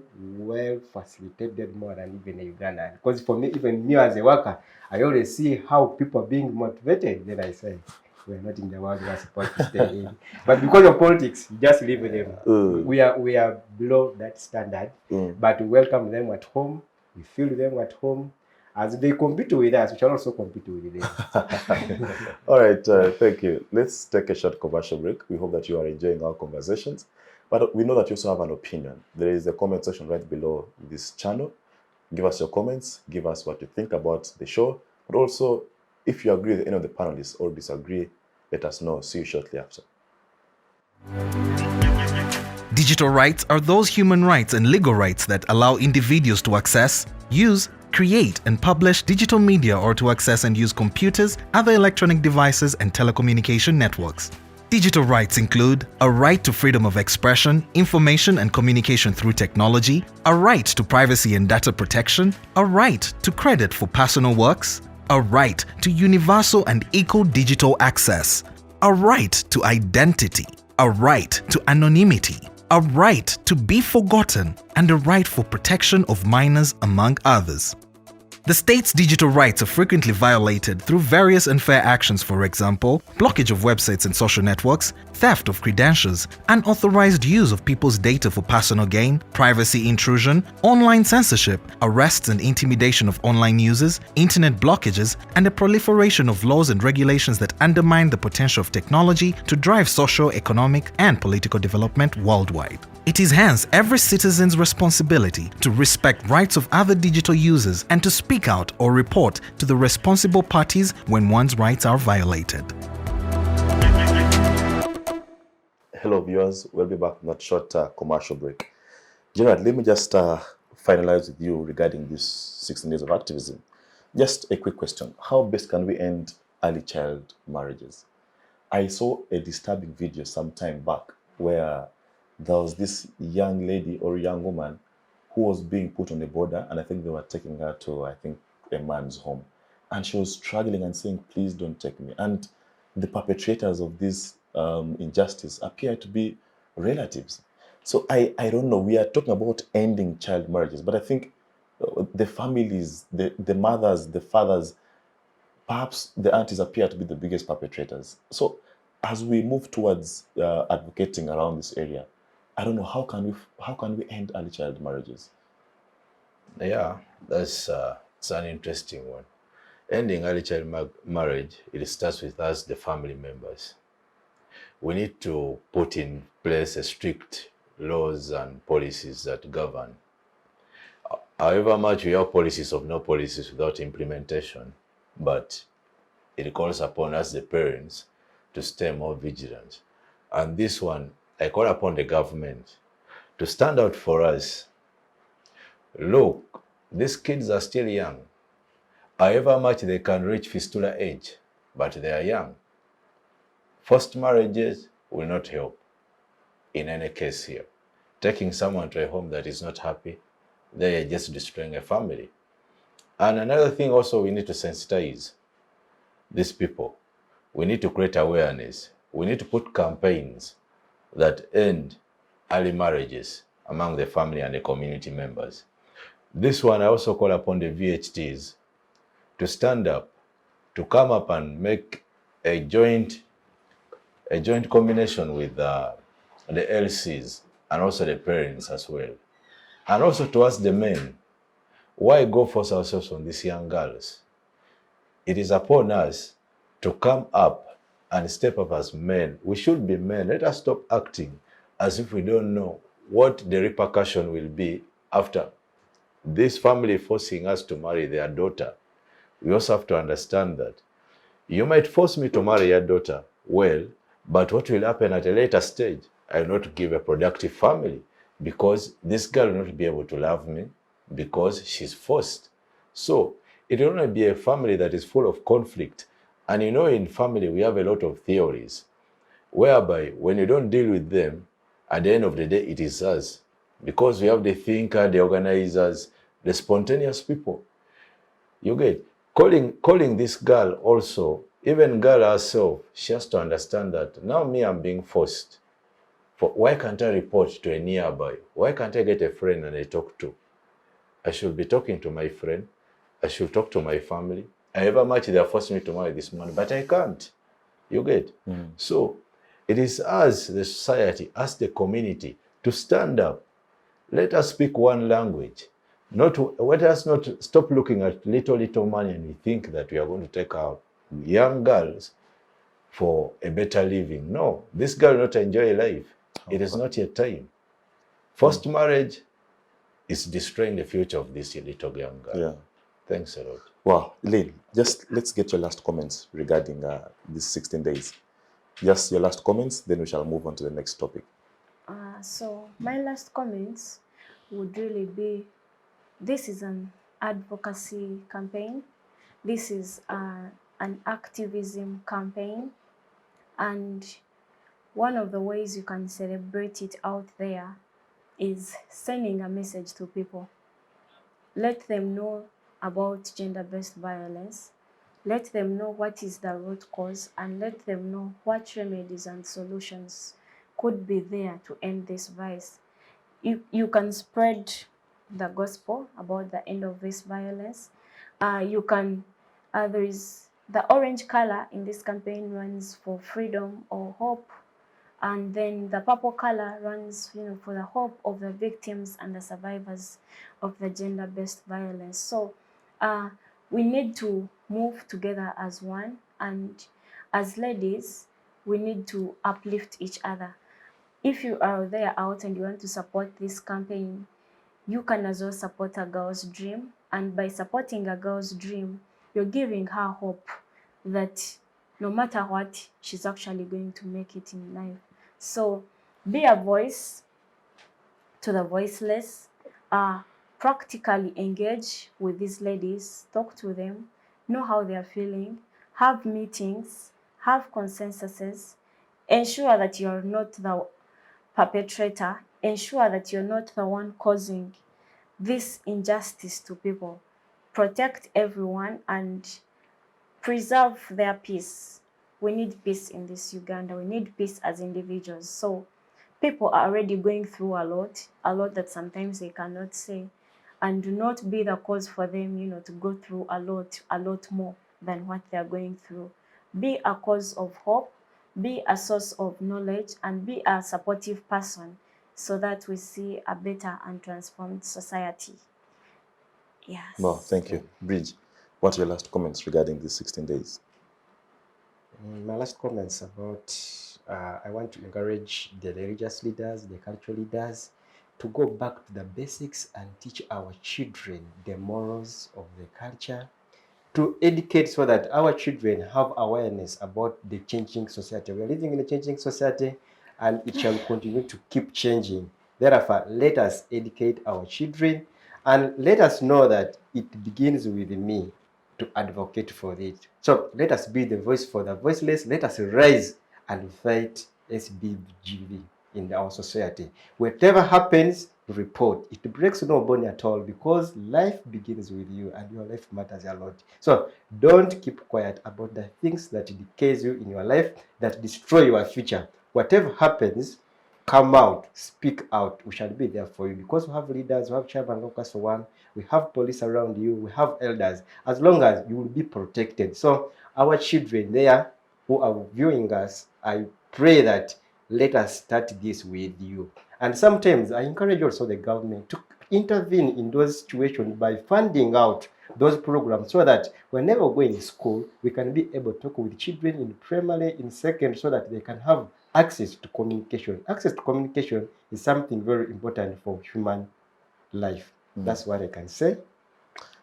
facilitated more than even a Ugandan. Because for me, even me as a worker, I always see how people are being motivated. Then I say, we're not in the world we are supposed to stay in. But because of politics, you just leave them. We are below that standard. But we welcome them at home. We feel them at home. As they compete with us, we shall also compete with them. All right, thank you. Let's take a short commercial break. We hope that you are enjoying our conversations. But we know that you also have an opinion. There is a comment section right below this channel. Give us your comments. Give us what you think about the show. But also, if you agree with any of the panelists or disagree, let us know. See you shortly after. Digital rights are those human rights and legal rights that allow individuals to access, use, create and publish digital media or to access and use computers, other electronic devices and telecommunication networks. Digital rights include a right to freedom of expression, information and communication through technology, a right to privacy and data protection, a right to credit for personal works, a right to universal and equal digital access, a right to identity, a right to anonymity, a right to be forgotten, and a right for protection of minors, among others. The state's digital rights are frequently violated through various unfair actions, for example, blockage of websites and social networks, theft of credentials, unauthorized use of people's data for personal gain, privacy intrusion, online censorship, arrests and intimidation of online users, internet blockages, and the proliferation of laws and regulations that undermine the potential of technology to drive social, economic, and political development worldwide. It is hence every citizen's responsibility to respect rights of other digital users and to speak out or report to the responsible parties when one's rights are violated. Hello viewers, we'll be back from that short commercial break. Gerald, let me just finalize with you regarding this 16 days of activism. Just a quick question. How best can we end early child marriages? I saw a disturbing video some time back where there was this young lady or young woman who was being put on the border, and I think they were taking her to, I think, a man's home. And she was struggling and saying, please don't take me. And the perpetrators of this injustice appear to be relatives. So I don't know, we are talking about ending child marriages, but I think the families, the mothers, the fathers, perhaps the aunties appear to be the biggest perpetrators. So as we move towards advocating around this area, I don't know, how can we end early child marriages? Yeah, that's it's an interesting one. Ending early child marriage, it starts with us, the family members. We need to put in place a strict laws and policies that govern. However much we have policies of no policies without implementation, but it calls upon us, the parents, to stay more vigilant. And this one, I call upon the government to stand out for us. Look, these kids are still young. However much they can reach fistula age, but they are young. Forced marriages will not help in any case here. Taking someone to a home that is not happy, they are just destroying a family. And another thing also, we need to sensitize these people. We need to create awareness. We need to put campaigns that end early marriages among the family and the community members. This one, I also call upon the VHTs to stand up, to come up and make a joint combination with the LCs and also the parents as well. And also to ask the men, why go force ourselves on these young girls? It is upon us to come up and step up as men. We should be men. Let us stop acting as if we don't know what the repercussion will be after this family forcing us to marry their daughter. We also have to understand that you might force me to marry your daughter, well, but what will happen at a later stage? I will not give a productive family because this girl will not be able to love me because she's forced. So it will only be a family that is full of conflict. And you know, in family, we have a lot of theories whereby when you don't deal with them, at the end of the day, it is us. Because we have the thinker, the organizers, the spontaneous people. You get, calling this girl also, even girl herself, she has to understand that now me, I'm being forced. Why can't I report to a nearby? Why can't I get a friend and I talk to? I should be talking to my friend. I should talk to my family. However much they are forcing me to marry this man, but I can't. You get? So it is us, the society, us, the community, to stand up. Let us speak one language. Let us not stop looking at little money and we think that we are going to take our young girls for a better living. No, this girl will not enjoy life. It is not yet time. Forced marriage is destroying the future of this little young girl. Yeah. Thanks a lot. Wow, Lynn, just let's get your last comments regarding these 16 days. Just your last comments, then we shall move on to the next topic. So my last comments would really be, this is an advocacy campaign. This is an activism campaign. And one of the ways you can celebrate it out there is sending a message to people. Let them know about gender-based violence. Let them know what is the root cause, and let them know what remedies and solutions could be there to end this vice. You can spread the gospel about the end of this violence. There is the orange color in this campaign runs for freedom or hope, and then the purple color runs, for the hope of the victims and the survivors of the gender-based violence. So we need to move together as one, and as ladies, we need to uplift each other. If you are there out and you want to support this campaign, you can as well support a girl's dream. And by supporting a girl's dream, you're giving her hope that no matter what, she's actually going to make it in life. So be a voice to the voiceless. Practically engage with these ladies, talk to them, know how they are feeling, have meetings, have consensuses, ensure that you're not the perpetrator, ensure that you're not the one causing this injustice to people. Protect everyone and preserve their peace. We need peace in this Uganda. We need peace as individuals. So people are already going through a lot that sometimes they cannot say, and do not be the cause for them, to go through a lot more than what they are going through. Be a cause of hope, be a source of knowledge, and be a supportive person so that we see a better and transformed society. Yes. Well, thank you. Bridge, what are your last comments regarding these 16 days? My last comments about, I want to encourage the religious leaders, the cultural leaders, to go back to the basics and teach our children the morals of the culture, to educate so that our children have awareness about the changing society. We are living in a changing society, and it shall continue to keep changing. Therefore, let us educate our children, and let us know that it begins with me to advocate for it. So let us be the voice for the voiceless. Let us rise and fight SBGV in our society. Whatever happens, report. It breaks no bone at all, because life begins with you and your life matters a lot. So don't keep quiet about the things that decays you in your life, that destroy your future. Whatever happens, come out, speak out. We shall be there for you, because we have leaders, we have chairman locals for one, we have police around you, we have elders. As long as you will be protected. So our children there who are viewing us, I pray that let us start this with you. And sometimes I encourage also the government to intervene in those situations by funding out those programs, so that whenever we go in school, we can be able to talk with children in primary, in second, so that they can have access to communication. Access to communication is something very important for human life. That's what I can say.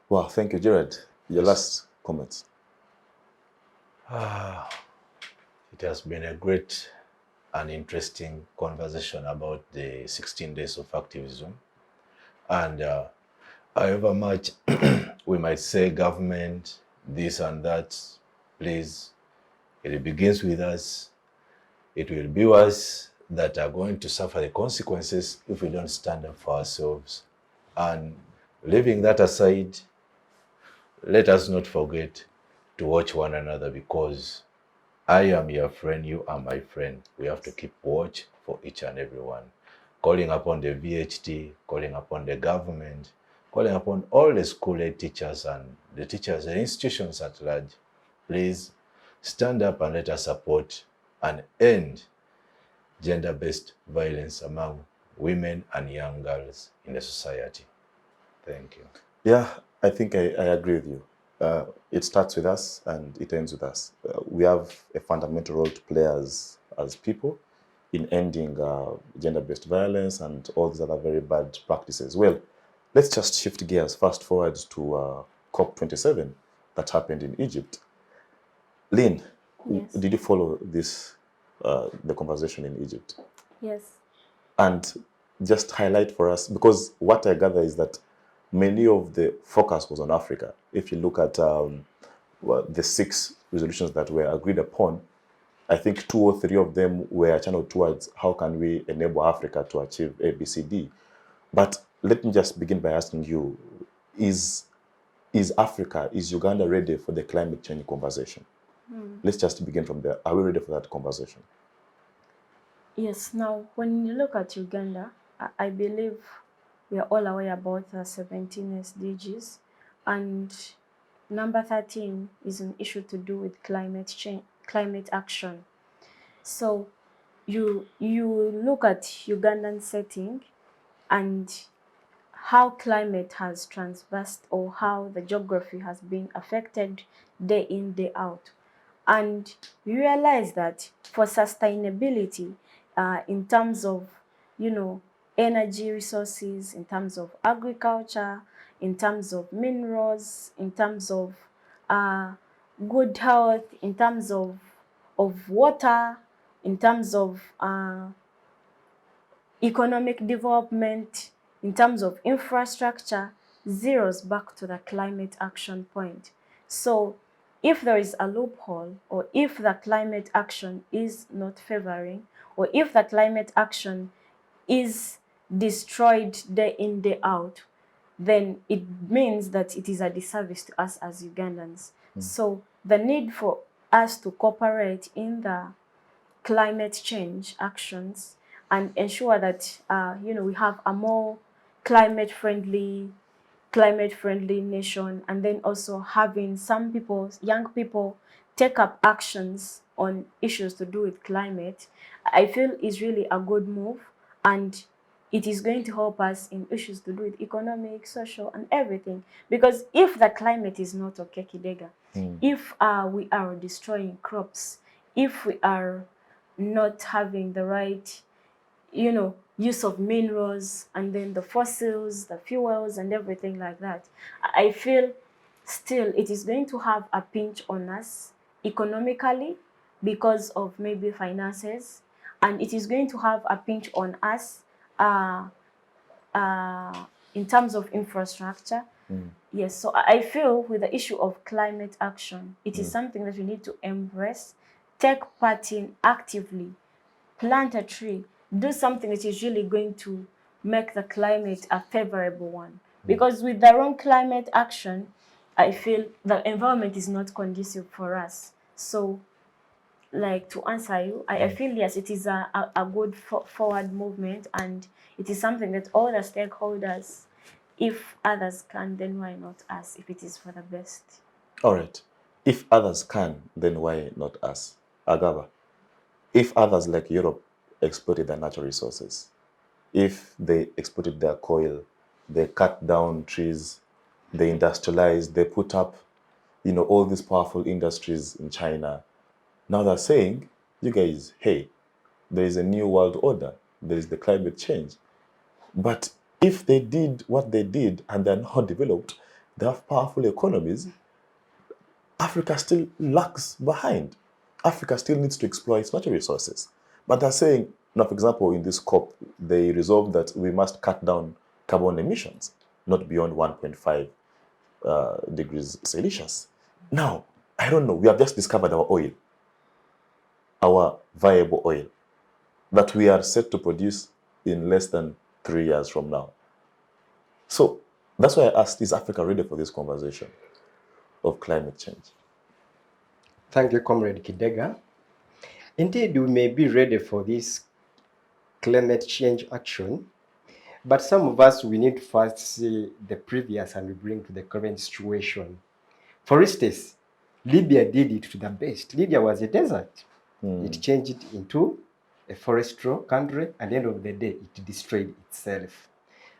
Well, thank you, Gerald. Your last comments. It has been a great and interesting conversation about the 16 days of activism. And however much we might say government, this and that, please, it begins with us. It will be us that are going to suffer the consequences if we don't stand up for ourselves. And leaving that aside, let us not forget to watch one another, because I am your friend, you are my friend. We have to keep watch for each and every one. Calling upon the VHT, calling upon the government, calling upon all the school-age teachers and the teachers, the institutions at large. Please stand up and let us support and end gender-based violence among women and young girls in the society. Thank you. Yeah, I think I agree with you. It starts with us and it ends with us. We have a fundamental role to play as people in ending gender-based violence and all these other very bad practices. Well, let's just shift gears fast forward to COP27 that happened in Egypt. Lynn, Yes. did you follow this, the conversation in Egypt? Yes. And just highlight for us, because what I gather is that many of the focus was on Africa. If you look at the 6 resolutions that were agreed upon, I think 2 or 3 of them were channeled towards how can we enable Africa to achieve A, B, C, D. But let me just begin by asking you, is Africa, is Uganda ready for the climate change conversation? Let's just begin from there. Are we ready for that conversation? Yes. Now, when you look at Uganda, I believe we are all aware about the 17 SDGs, and number 13 is an issue to do with climate change, climate action. So you look at Ugandan setting and how climate has transversed, or how the geography has been affected day in, day out. And you realize that for sustainability, in terms of, energy resources, in terms of agriculture, in terms of minerals, in terms of good health, in terms of water, in terms of economic development, in terms of infrastructure, zeroes back to the climate action point. So if there is a loophole, or if the climate action is not favoring, or if the climate action is destroyed day in, day out, then it means that it is a disservice to us as Ugandans. So the need for us to cooperate in the climate change actions and ensure that we have a more climate friendly nation, and then also having some people, young people, take up actions on issues to do with climate, I feel is really a good move, and it is going to help us in issues to do with economic, social, and everything. Because if the climate is not okay, Kidega, if we are destroying crops, if we are not having the right, use of minerals, and then the fossils, the fuels, and everything like that, I feel still it is going to have a pinch on us economically because of maybe finances, and it is going to have a pinch on us in terms of infrastructure. Yes, so I feel with the issue of climate action, it is something that we need to embrace, take part in actively, plant a tree, do something that is really going to make the climate a favorable one. Because with the wrong climate action, I feel the environment is not conducive for us. So, like, to answer you, I feel yes, it is a good forward movement, and it is something that all the stakeholders, if others can, then why not us, if it is for the best? All right. If others can, then why not us? Agaba, if others like Europe exploited their natural resources, if they exploited their coal, they cut down trees, they industrialized, they put up, all these powerful industries in China, now they're saying, you guys, hey, there is a new world order, there is the climate change. But if they did what they did and they're not developed, they have powerful economies, Africa still lags behind. Africa still needs to explore its natural resources. But they're saying, now, for example, in this COP, they resolved that we must cut down carbon emissions, not beyond 1.5 degrees Celsius. Now, I don't know, we have just discovered our oil, our viable oil, that we are set to produce in less than 3 years from now. So that's why I asked, is Africa ready for this conversation of climate change? Thank you, Comrade Kidega. Indeed, we may be ready for this climate change action, but some of us, we need to first see the previous and we bring to the current situation. For instance, Libya did it to the best. Libya was a desert. It changed it into a forestry country, and at the end of the day, it destroyed itself.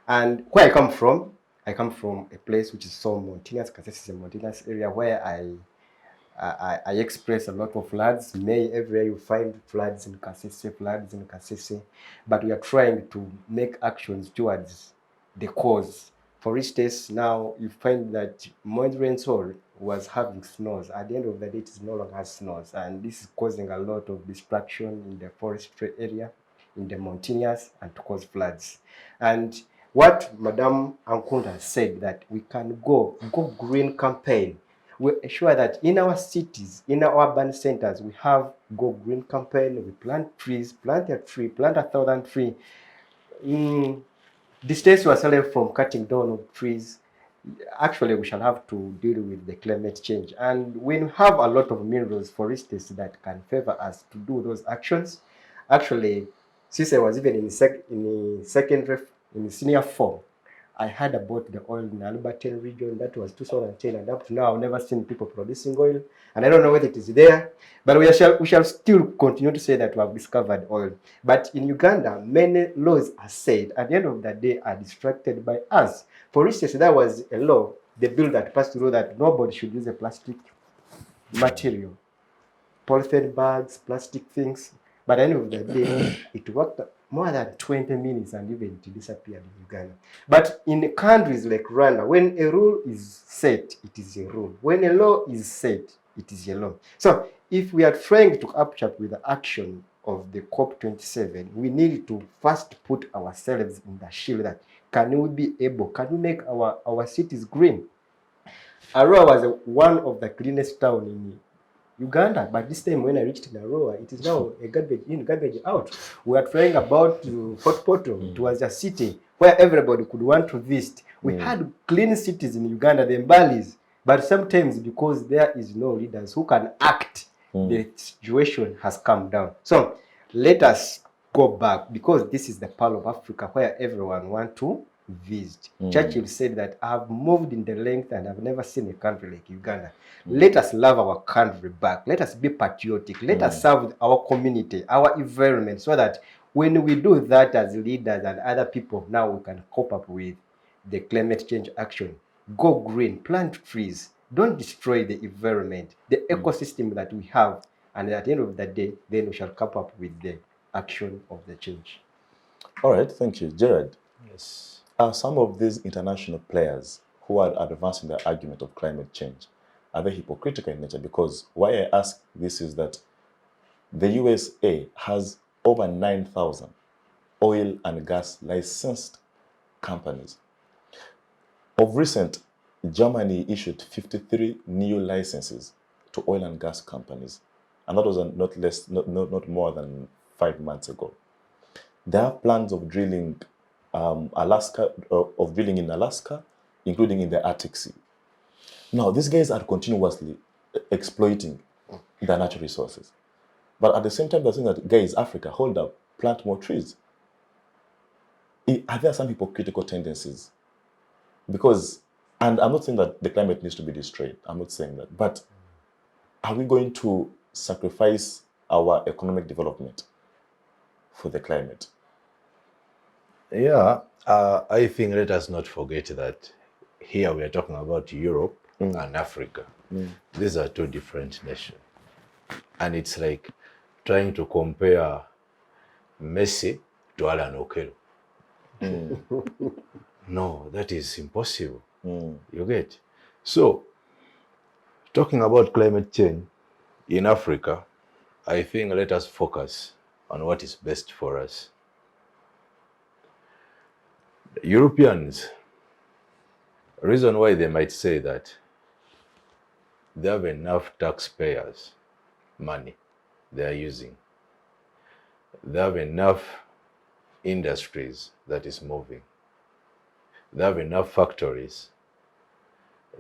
And where I come from a place which is so mountainous. Kasese is a mountainous area where I experience a lot of floods. Everywhere you find floods in Kasese, but we are trying to make actions towards the cause. For instance, now you find that Montreal was having snows. At the end of the day, it is no longer snows, and this is causing a lot of destruction in the forestry area, in the mountainous, and to cause floods. And what Madam Ankunda said, that we can go green campaign. We ensure that in our cities, in our urban centers, we have go green campaign. We plant trees, plant a tree, plant 1,000 trees. Distance ourselves from cutting down of trees. Actually, we shall have to deal with the climate change. And when we have a lot of minerals, for instance, that can favor us to do those actions, actually, since I was even in senior form, I heard about the oil in the Albertine region. That was 2010, and up to now, I've never seen people producing oil, and I don't know whether it is there. But we shall still continue to say that we have discovered oil. But in Uganda, many laws are said at the end of the day are distracted by us. For instance, there was a law, the bill that passed through, that nobody should use a plastic material, polythene bags, plastic things. But at the end of the day, it worked more than 20 minutes and even it disappeared in Uganda. But in countries like Rwanda, when a rule is set, it is a rule. When a law is set, it is a law. So if we are trying to catch up with the action of the COP27, we need to first put ourselves in the shield that can we make our cities green? Arua was one of the cleanest towns in Uganda, but this time when I reached Arua, it is now a garbage in, garbage out. We are trying about Fort Portal. It was a city where everybody could want to visit. We had clean cities in Uganda, the Mbalis, but sometimes because there is no leaders who can act, the situation has come down. So let us go back, because this is the Pearl of Africa where everyone wants to visit. Churchill said that I have moved in the length and I've never seen a country like Uganda. Let us love our country back. Let us be patriotic. Let us serve our community, our environment, so that when we do that as leaders and other people, now we can cope up with the climate change action. Go green, plant trees. Don't destroy the environment, the ecosystem that we have. And at the end of the day, then we shall cope up with the action of the change. All right, thank you. Gerald, Yes. some of these international players who are advancing the argument of climate change, are they hypocritical in nature? Because why I ask this is that the USA has over 9,000 oil and gas licensed companies. Of recent, Germany issued 53 new licenses to oil and gas companies, and that was not more than 5 months ago. They have plans of drilling in Alaska, including in the Arctic Sea. Now, these guys are continuously exploiting their natural resources. But at the same time, they're saying that, guys, Africa, hold up, plant more trees. Are there some hypocritical tendencies? Because, and I'm not saying that the climate needs to be destroyed. I'm not saying that. But are we going to sacrifice our economic development for the climate? Yeah, I think let us not forget that here we are talking about Europe and Africa. These are two different nations. And it's like trying to compare Messi to Alan Okello. No, that is impossible. You get? So, talking about climate change in Africa, I think let us focus on what is best for us. Europeans, reason why they might say that they have enough taxpayers' money they are using. They have enough industries that is moving. They have enough factories.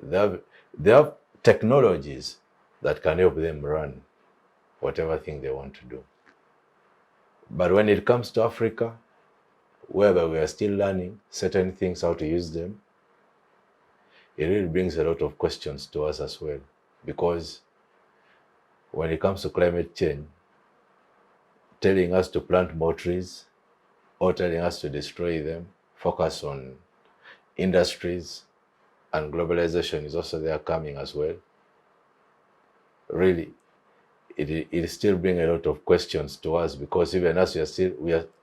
They have technologies that can help them run whatever thing they want to do. But when it comes to Africa, whereby we are still learning certain things, how to use them, it really brings a lot of questions to us as well. Because when it comes to climate change, telling us to plant more trees or telling us to destroy them, focus on industries, and globalization is also there coming as well. Really, it still brings a lot of questions to us, because even us,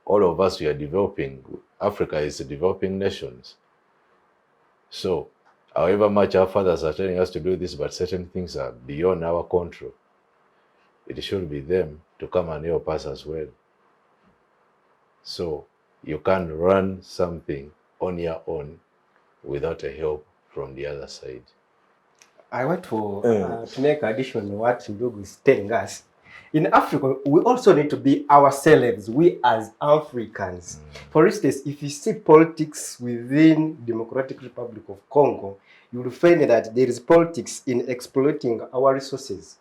all of us, we are developing. Africa is a developing nations. So, however much our fathers are telling us to do this, but certain things are beyond our control, it should be them to come and help us as well. So, you can't run something on your own without a help from the other side. I want to make addition to what Ndugu is telling us. In Africa, we also need to be ourselves, we as Africans. For instance, if you see politics within Democratic Republic of Congo, you will find that there is politics in exploiting our resources.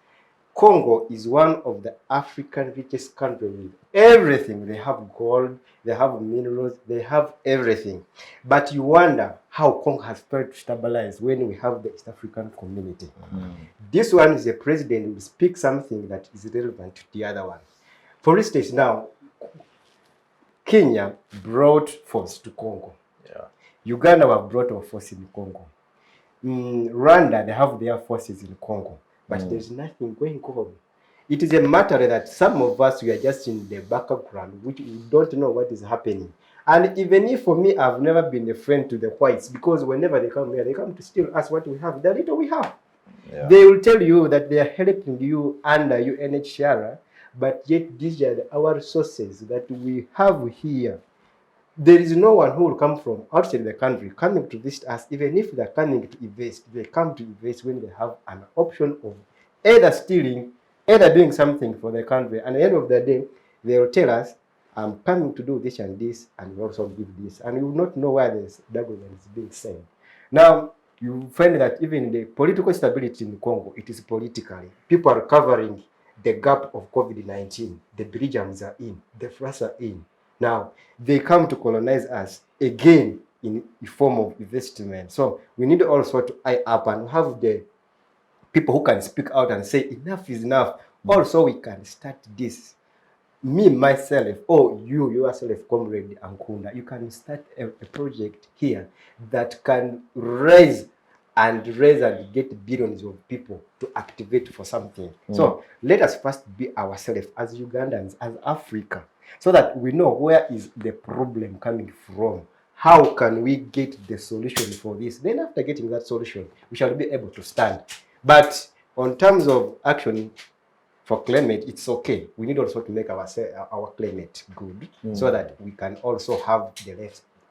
Congo is one of the African richest countries with everything. They have gold, they have minerals, they have everything. But you wonder how Congo has tried to stabilize when we have the East African community. This one is a president who will speak something that is relevant to the other one. For instance, now, Kenya brought force to Congo. Yeah. Uganda have brought a force in Congo. Rwanda, they have their forces in Congo. But there's nothing going on. It is a matter that some of us, we are just in the background, which we don't know what is happening. And even if for me, I've never been a friend to the whites, because whenever they come here, they come to steal us what we have, the little we have. Yeah. They will tell you that they are helping you under UNHCR, but yet these are our resources that we have here. There is no one who will come from outside the country coming to visit us. Even if they're coming to invest, they come to invest when they have an option of either stealing, either doing something for the country. And at the end of the day, they will tell us, I'm coming to do this and this, and we also give this. And you will not know where this document is being sent. Now, you find that even the political stability in Congo, it is politically. People are covering the gap of COVID-19. The Belgians are in, the France are in. Now, they come to colonize us again in the form of investment. So we need also to eye up and have the people who can speak out and say enough is enough. Also, we can start this. Me, myself, or you yourself, Comrade Ankunda, you can start a project here that can raise and get billions of people to activate for something. So let us first be ourselves as Ugandans, as Africa, so that we know where is the problem coming from. How can we get the solution for this? Then after getting that solution, we shall be able to stand. But on terms of action for climate, it's okay. We need also to make our climate good, so that we can also have the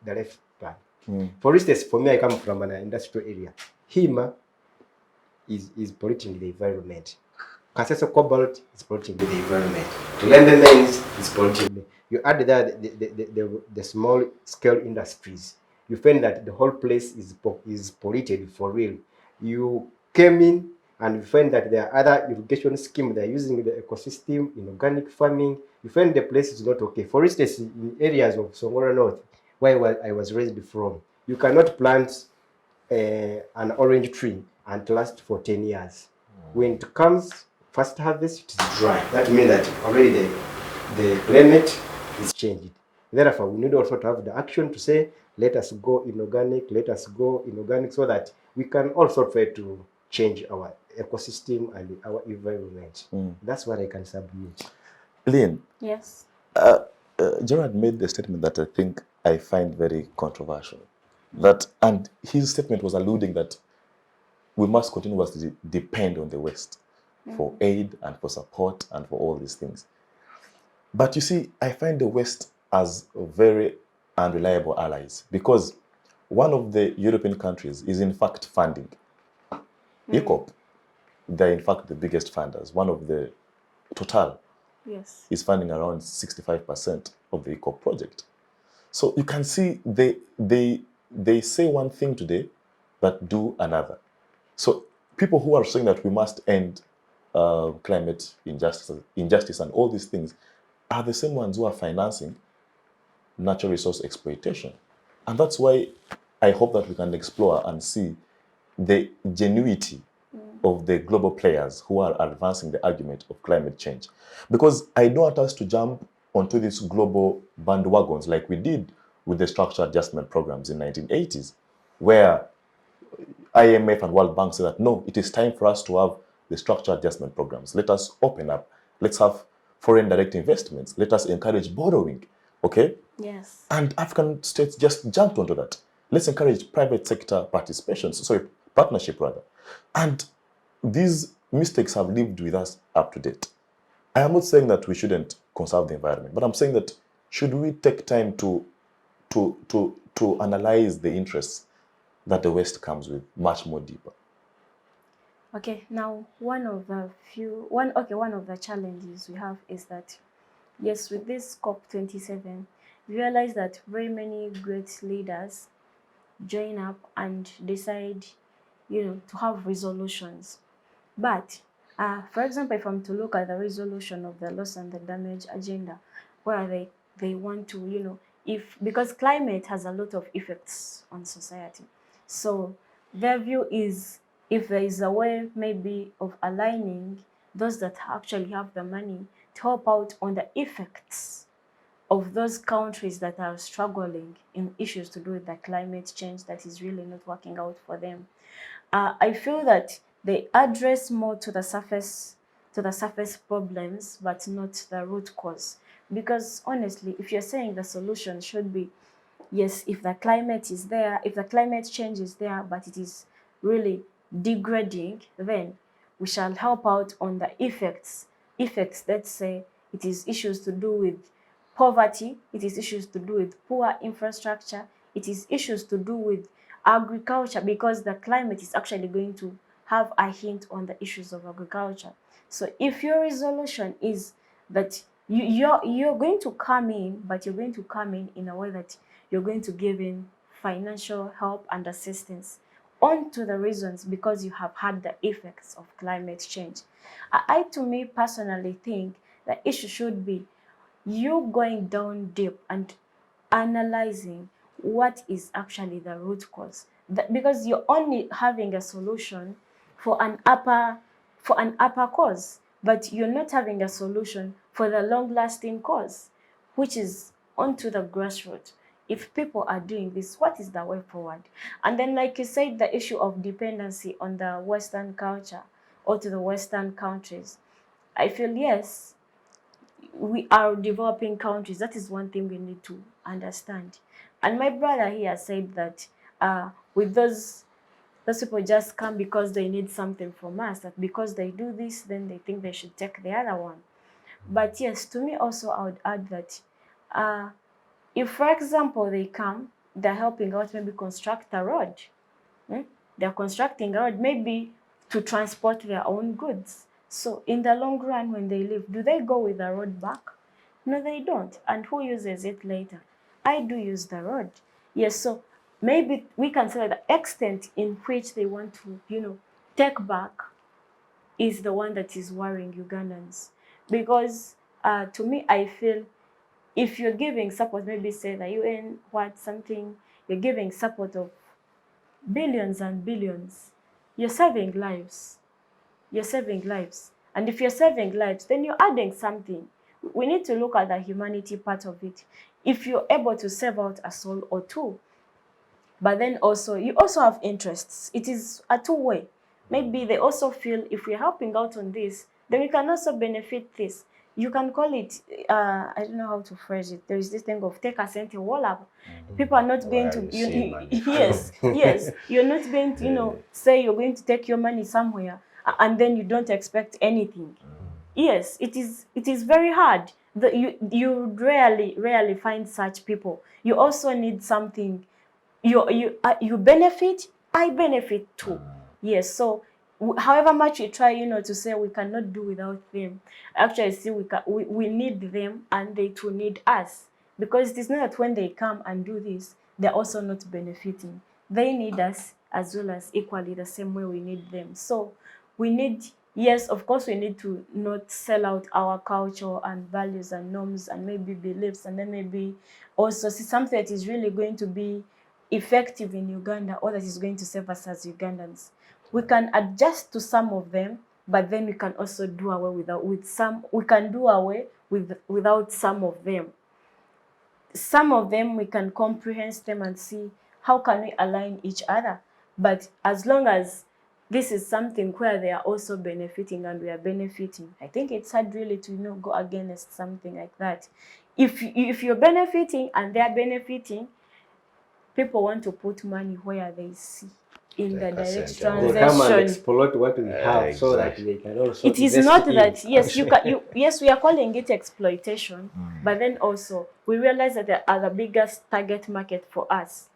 left plan. For instance, for me, I come from an industrial area. HIMA is polluting the environment. Kaseso cobalt is polluting the environment. Lembe mines is polluting. You add that the small scale industries, you find that the whole place is polluted for real. You came in and you find that there are other irrigation schemes they're using the ecosystem in organic farming. You find the place is not okay. For instance, in areas of Songora North, where I was raised from, you cannot plant an orange tree and last for 10 years. When it comes first harvest, it is dry. That means that already the climate is changed. Therefore, we need also to have the action to say, let us go inorganic, so that we can also try to change our ecosystem and our environment. That's what I can submit. Lynn. Yes. Gerald made the statement that I think I find very controversial. And his statement was alluding that we must continuously depend on the West for aid and for support and for all these things. But you see, I find the West as very unreliable allies, because one of the European countries is in fact funding COP. They're in fact the biggest funders. One of the Total is funding around 65% of the COP project. So you can see they say one thing today, but do another. So people who are saying that we must end climate injustice and all these things are the same ones who are financing natural resource exploitation. And that's why I hope that we can explore and see the genuity of the global players who are advancing the argument of climate change. Because I don't want us to jump onto these global bandwagons like we did with the structural adjustment programs in 1980s, where IMF and World Bank said that, no, it is time for us to have the structural adjustment programs. Let us open up. Let's have foreign direct investments. Let us encourage borrowing, okay? Yes. And African states just jumped onto that. Let's encourage private sector participation, partnership rather. And these mistakes have lived with us up to date. I am not saying that we shouldn't conserve the environment, but I'm saying that should we take time to analyze the interests that the West comes with much more deeper? Okay, now one of the challenges we have is that, yes, with this COP27, we realize that very many great leaders join up and decide, to have resolutions. But, for example, if I'm to look at the resolution of the loss and the damage agenda, where they want to, because climate has a lot of effects on society. So their view is, if there is a way maybe of aligning those that actually have the money to help out on the effects of those countries that are struggling in issues to do with the climate change that is really not working out for them. I feel that they address more to the surface problems, but not the root cause. Because honestly, if you're saying the solution should be, yes, if the climate is there, if the climate change is there, but it is really degrading, then we shall help out on the effects. Let's say it is issues to do with poverty, it is issues to do with poor infrastructure, it is issues to do with agriculture, because the climate is actually going to have a hint on the issues of agriculture. So if your resolution is that you're going to come in, but you're going to come in a way that you're going to give in financial help and assistance onto the reasons because you have had the effects of climate change. I to me personally think the issue should be you going down deep and analyzing what is actually the root cause. Because you're only having a solution for an upper cause, but you're not having a solution for the long-lasting cause, which is onto the grassroots. If people are doing this, what is the way forward? And then, like you said, the issue of dependency on the Western culture or to the Western countries. I feel, yes, we are developing countries. That is one thing we need to understand. And my brother here said that with those people just come because they need something from us, that because they do this, then they think they should take the other one. But yes, to me also, I would add that if, for example, they come, they're helping out, maybe construct a road. They're constructing a road, maybe to transport their own goods. So in the long run, when they leave, do they go with the road back? No, they don't. And who uses it later? I do use the road. Yes, so maybe we can say that the extent in which they want to, take back is the one that is worrying Ugandans. Because to me, I feel if you're giving support, maybe say the UN, you're giving support of billions and billions, you're saving lives. You're saving lives. And if you're saving lives, then you're adding something. We need to look at the humanity part of it. If you're able to save out a soul or two, but then also, you also have interests. It is a two-way. Maybe they also feel if we're helping out on this, then we can also benefit this. You can call it, I don't know how to phrase it. There is this thing of take a cent wall up. People are not going to, yes, you're not going to, say you're going to take your money somewhere and then you don't expect anything. Yes, it is very hard. You rarely find such people. You also need something. You benefit, I benefit too. Yes, so however much you try, to say we cannot do without them, actually see we need them and they too need us. Because it is not that when they come and do this, they're also not benefiting. They need us as well as equally the same way we need them. So we need, yes, of course, we need to not sell out our culture and values and norms and maybe beliefs, and then maybe also see something that is really going to be effective in Uganda or that is going to save us as Ugandans. We can adjust to some of them, but then we can also do away without some of them. Some of them we can comprehend them and see how can we align each other. But as long as this is something where they are also benefiting and we are benefiting, I think it's hard really to go against something like that. If you're benefiting and they are benefiting, people want to put money where they see in the direct They come and transaction. exploit what we have so that they can also It is invest not in. that, yes, yes, we are calling it exploitation, but then also we realize that they are the biggest target market for us.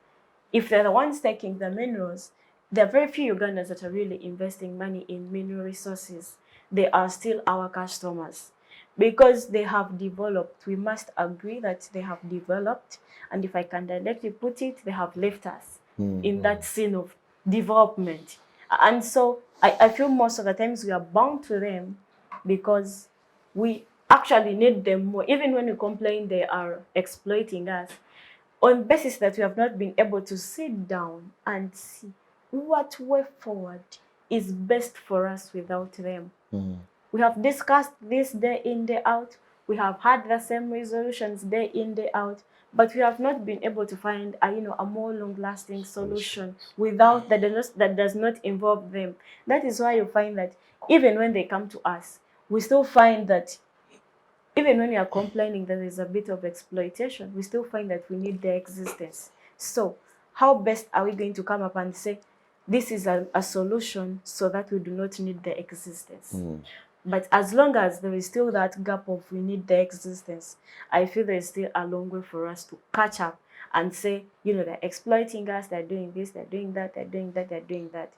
If they're the ones taking the minerals, there are very few Ugandans that are really investing money in mineral resources. They are still our customers because they have developed. We must agree that they have developed, and if I can directly put it, they have left us in that scene of development. And so I feel most of the times we are bound to them because we actually need them more. Even when we complain they are exploiting us, on basis that we have not been able to sit down and see what way forward is best for us without them. We have discussed this day in, day out. We have had the same resolutions day in, day out, but we have not been able to find a more long-lasting solution without that does not involve them. That is why you find that even when they come to us, we still find that even when we are complaining that there's a bit of exploitation, we still find that we need their existence. So how best are we going to come up and say, this is a solution so that we do not need their existence? But as long as there is still that gap of we need their existence, I feel there is still a long way for us to catch up and say, they're exploiting us, they're doing this, they're doing that, they're doing that, they're doing that.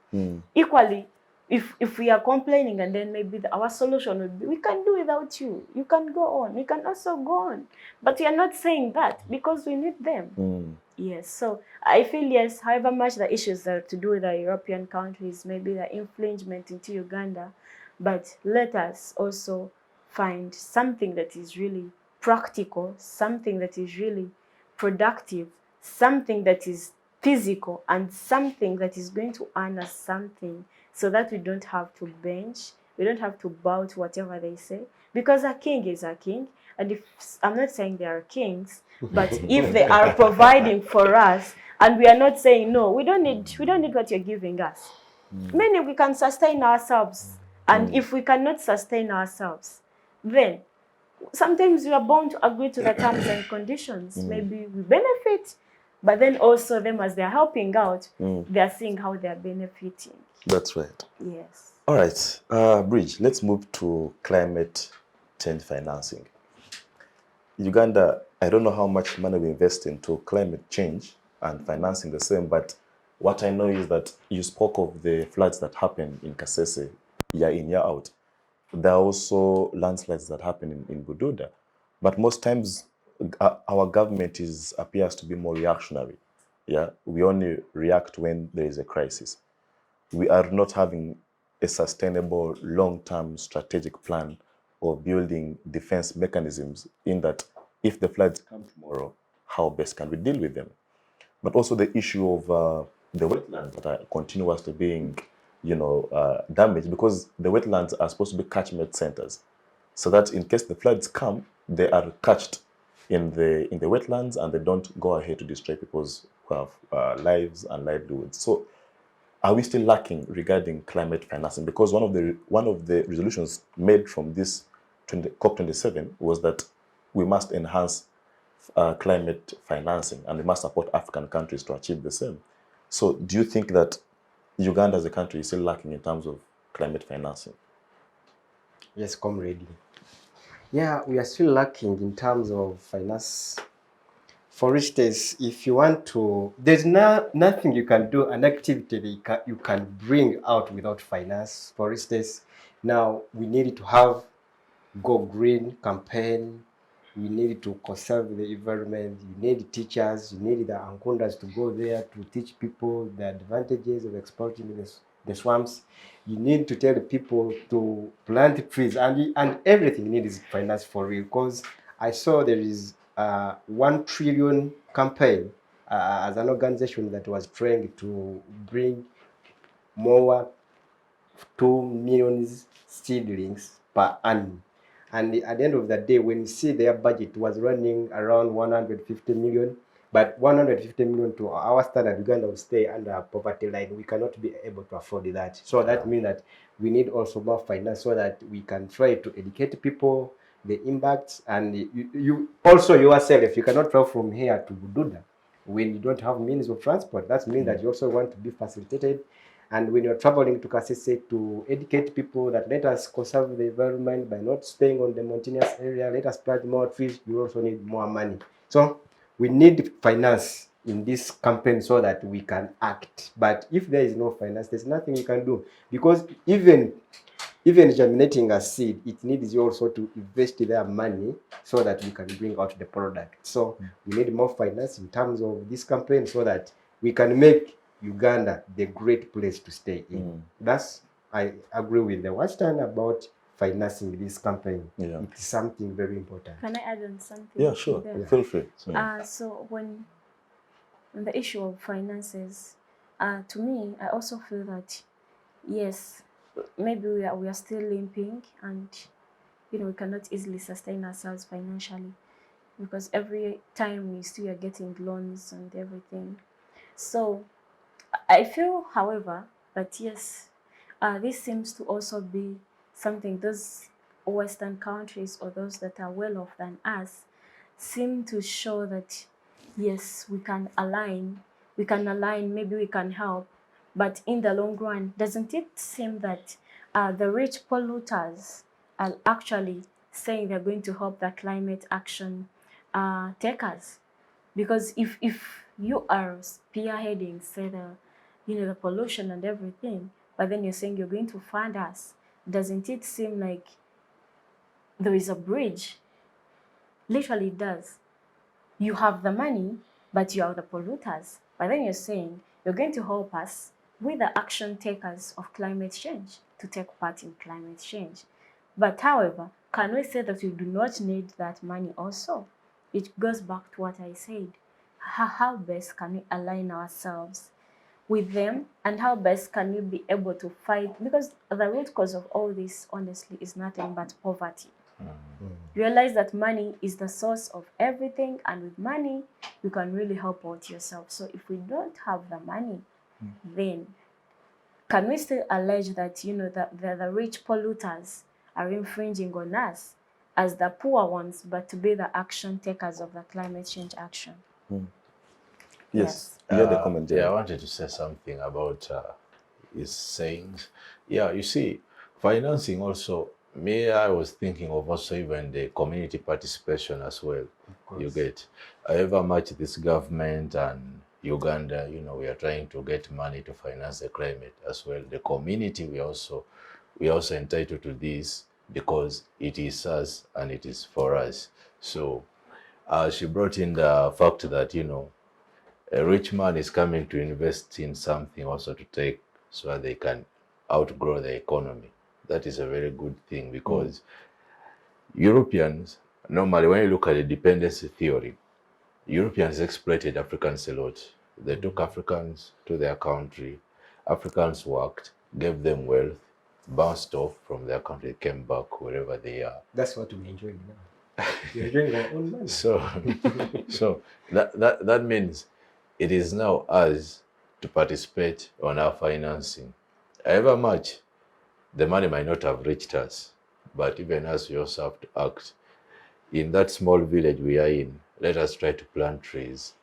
Equally, if we are complaining and then maybe our solution would be, we can do without you. You can go on. We can also go on. But we are not saying that because we need them. Yes. So I feel, yes, however much the issues are to do with the European countries, maybe the infringement into Uganda, but let us also find something that is really practical, something that is really productive, something that is physical, and something that is going to earn us something, so that we don't have to bench, we don't have to bow to whatever they say, because a king is a king. And if I'm not saying they are kings, but if they are providing for us, and we are not saying no, we don't need what you're giving us, meaning we can sustain ourselves. And if we cannot sustain ourselves, then sometimes we are bound to agree to the terms and conditions. Maybe we benefit, but then also them, as they're helping out, they're seeing how they're benefiting. That's right. Yes. All right, Bridge, let's move to climate change financing. Uganda, I don't know how much money we invest into climate change and financing the same, but what I know is that you spoke of the floods that happen in Kasese year in, year out. There are also landslides that happen in Bududa. But most times, our government appears to be more reactionary. Yeah, we only react when there is a crisis. We are not having a sustainable long-term strategic plan of building defense mechanisms, in that if the floods come tomorrow, how best can we deal with them? But also the issue of the wetlands that are continuously being damaged, because the wetlands are supposed to be catchment centers, so that in case the floods come, they are catched in the wetlands and they don't go ahead to destroy people's lives and livelihoods. So are we still lacking regarding climate financing? Because one of the resolutions made from this COP27 was that we must enhance climate financing and we must support African countries to achieve the same. So do you think that Uganda as a country is still lacking in terms of climate financing? Yes, comrade. Yeah, we are still lacking in terms of finance. For instance, if you want to, there's nothing you can do, an activity that you can bring out without finance. For instance, now we need to have Go Green campaign. We need to conserve the environment. You need teachers. You need the Ankundas to go there to teach people the advantages of exploiting the swamps. You need to tell people to plant trees, and everything needs finance for real. Because I saw there is 1 trillion campaign as an organization that was trying to bring more 2 million seedlings per annum. And at the end of the day, when you see their budget was running around 150 million, but 150 million to our standard, Uganda will stay under a poverty line. We cannot be able to afford that. So that means that we need also more finance so that we can try to educate people, the impacts, and you also yourself, if you cannot travel from here to Bududa, when you don't have means of transport, that means that you also want to be facilitated. And when you're traveling to Kasese to educate people that let us conserve the environment by not staying on the mountainous area, let us plant more trees, you also need more money. So we need finance in this campaign so that we can act. But if there is no finance, there's nothing you can do. Because even germinating a seed, it needs you also to invest their money so that we can bring out the product. So we need more finance in terms of this campaign so that we can make Uganda the great place to stay in. That's, I agree with the Western about financing this campaign. Yeah. It's something very important. Can I add on something? Yeah, sure. there? Feel free. So when the issue of finances, to me, I also feel that yes, maybe we are still limping, and we cannot easily sustain ourselves financially, because every time we still are getting loans and everything. So I feel, however, that yes, this seems to also be something those Western countries or those that are well off than us seem to show that yes, we can align, maybe we can help, but in the long run, doesn't it seem that the rich polluters are actually saying they're going to help the climate action takers? Because if you are spearheading, say, the pollution and everything, but then you're saying you're going to fund us, doesn't it seem like there is a bridge? Literally it does. You have the money, but you are the polluters. But then you're saying you're going to help us with the action takers of climate change to take part in climate change. But however, can we say that we do not need that money also? It goes back to what I said. How best can we align ourselves with them, and how best can we be able to fight? Because the root cause of all this, honestly, is nothing but poverty. Realize that money is the source of everything, and with money, you can really help out yourself. So if we don't have the money, then can we still allege that, that the rich polluters are infringing on us as the poor ones, but to be the action takers of the climate change action? Yes. You had a comment. Yeah, I wanted to say something about his sayings. Yeah, you see, financing also, I was thinking of also even the community participation as well. You get, however much this government and Uganda, we are trying to get money to finance the climate as well. The community, we also entitled to this because it is us and it is for us. So she brought in the fact that, a rich man is coming to invest in something also to take so that they can outgrow the economy. That is a very good thing, because Europeans, normally when you look at the dependency theory, Europeans exploited Africans a lot. They took Africans to their country, Africans worked, gave them wealth, bounced off from their country, came back wherever they are. That's what we enjoy now. We're enjoying our own money. So that means it is now us to participate on our financing. However much the money might not have reached us, but even us, we also have to act. In that small village we are in, let us try to plant trees.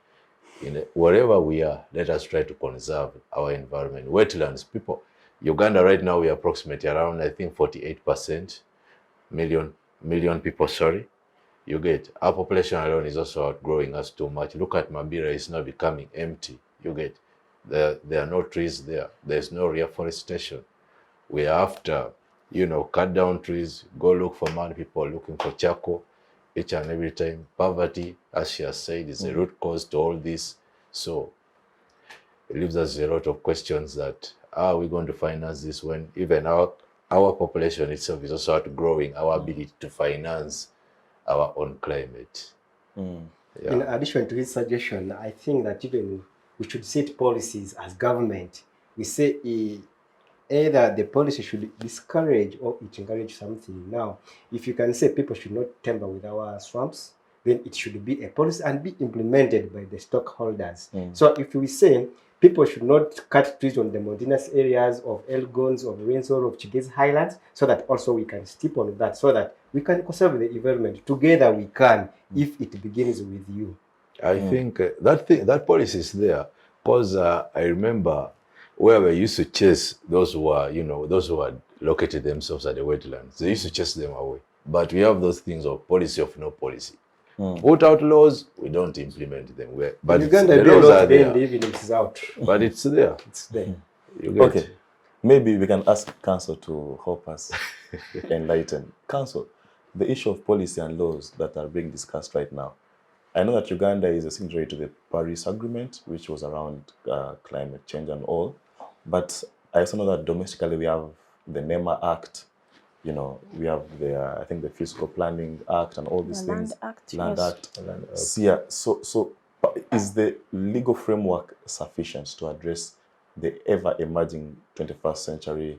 Wherever we are, let us try to conserve our environment. Wetlands, people, Uganda right now, we are approximately around, I think, 48% million people, sorry. You get, our population alone is also outgrowing us too much. Look at Mabira, it's now becoming empty. You get, there are no trees there. There's no reforestation. We have to, cut down trees, go look for money. People are looking for charcoal each and every time. Poverty, as she has said, is the root cause to all this. So it leaves us a lot of questions that, how are we going to finance this when even our population itself is also outgrowing our ability to finance our own climate. Yeah. In addition to his suggestion, I think that even we should set policies as government. We say either the policy should discourage or it encourage something. Now, if you can say people should not timber with our swamps, then it should be a policy and be implemented by the stockholders. So if we say people should not cut trees on the mountainous areas of Elgons, of Windsor, of Chigezi Highlands, so that also we can step on that, so that we can conserve the environment. Together we can, if it begins with you. I think that policy is there because I remember where we used to chase those who are, those who had located themselves at the wetlands. They used to chase them away. But we have those things of policy of no policy. Put out laws, we don't implement them. But Uganda, the laws are there. even if it's out. But it's there. It's there. You get Okay, maybe we can ask Council to help us enlighten. Council, the issue of policy and laws that are being discussed right now. I know that Uganda is a signatory to the Paris Agreement, which was around climate change and all. But I also know that domestically we have the NEMA Act, we have I think the Fiscal Planning Act and all these The things. Land Act, Land yes. Act. Yeah. So is the legal framework sufficient to address the ever-emerging 21st century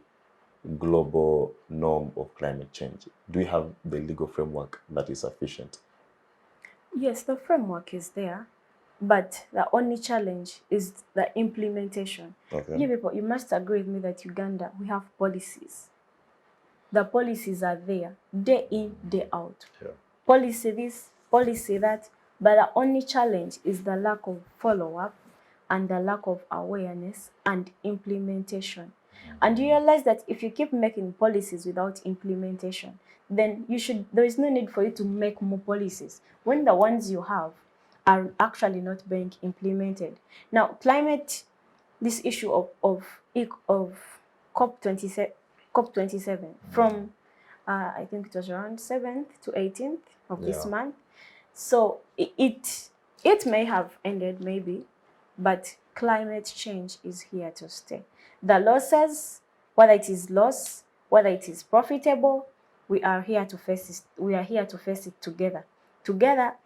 global norm of climate change? Do we have the legal framework that is sufficient? Yes, the framework is there, but the only challenge is the implementation. Okay. You people, you must agree with me that Uganda, we have policies. The policies are there, day in, day out. Yeah. Policy this, policy that, but the only challenge is the lack of follow-up and the lack of awareness and implementation. And you realize that if you keep making policies without implementation, then there is no need for you to make more policies when the ones you have are actually not being implemented. Now, this issue of COP27 from I think it was around 7th to 18th of this month. So it may have ended maybe, but climate change is here to stay. The losses, whether it is loss, whether it is profitable, we are here to face it. We are here to face it together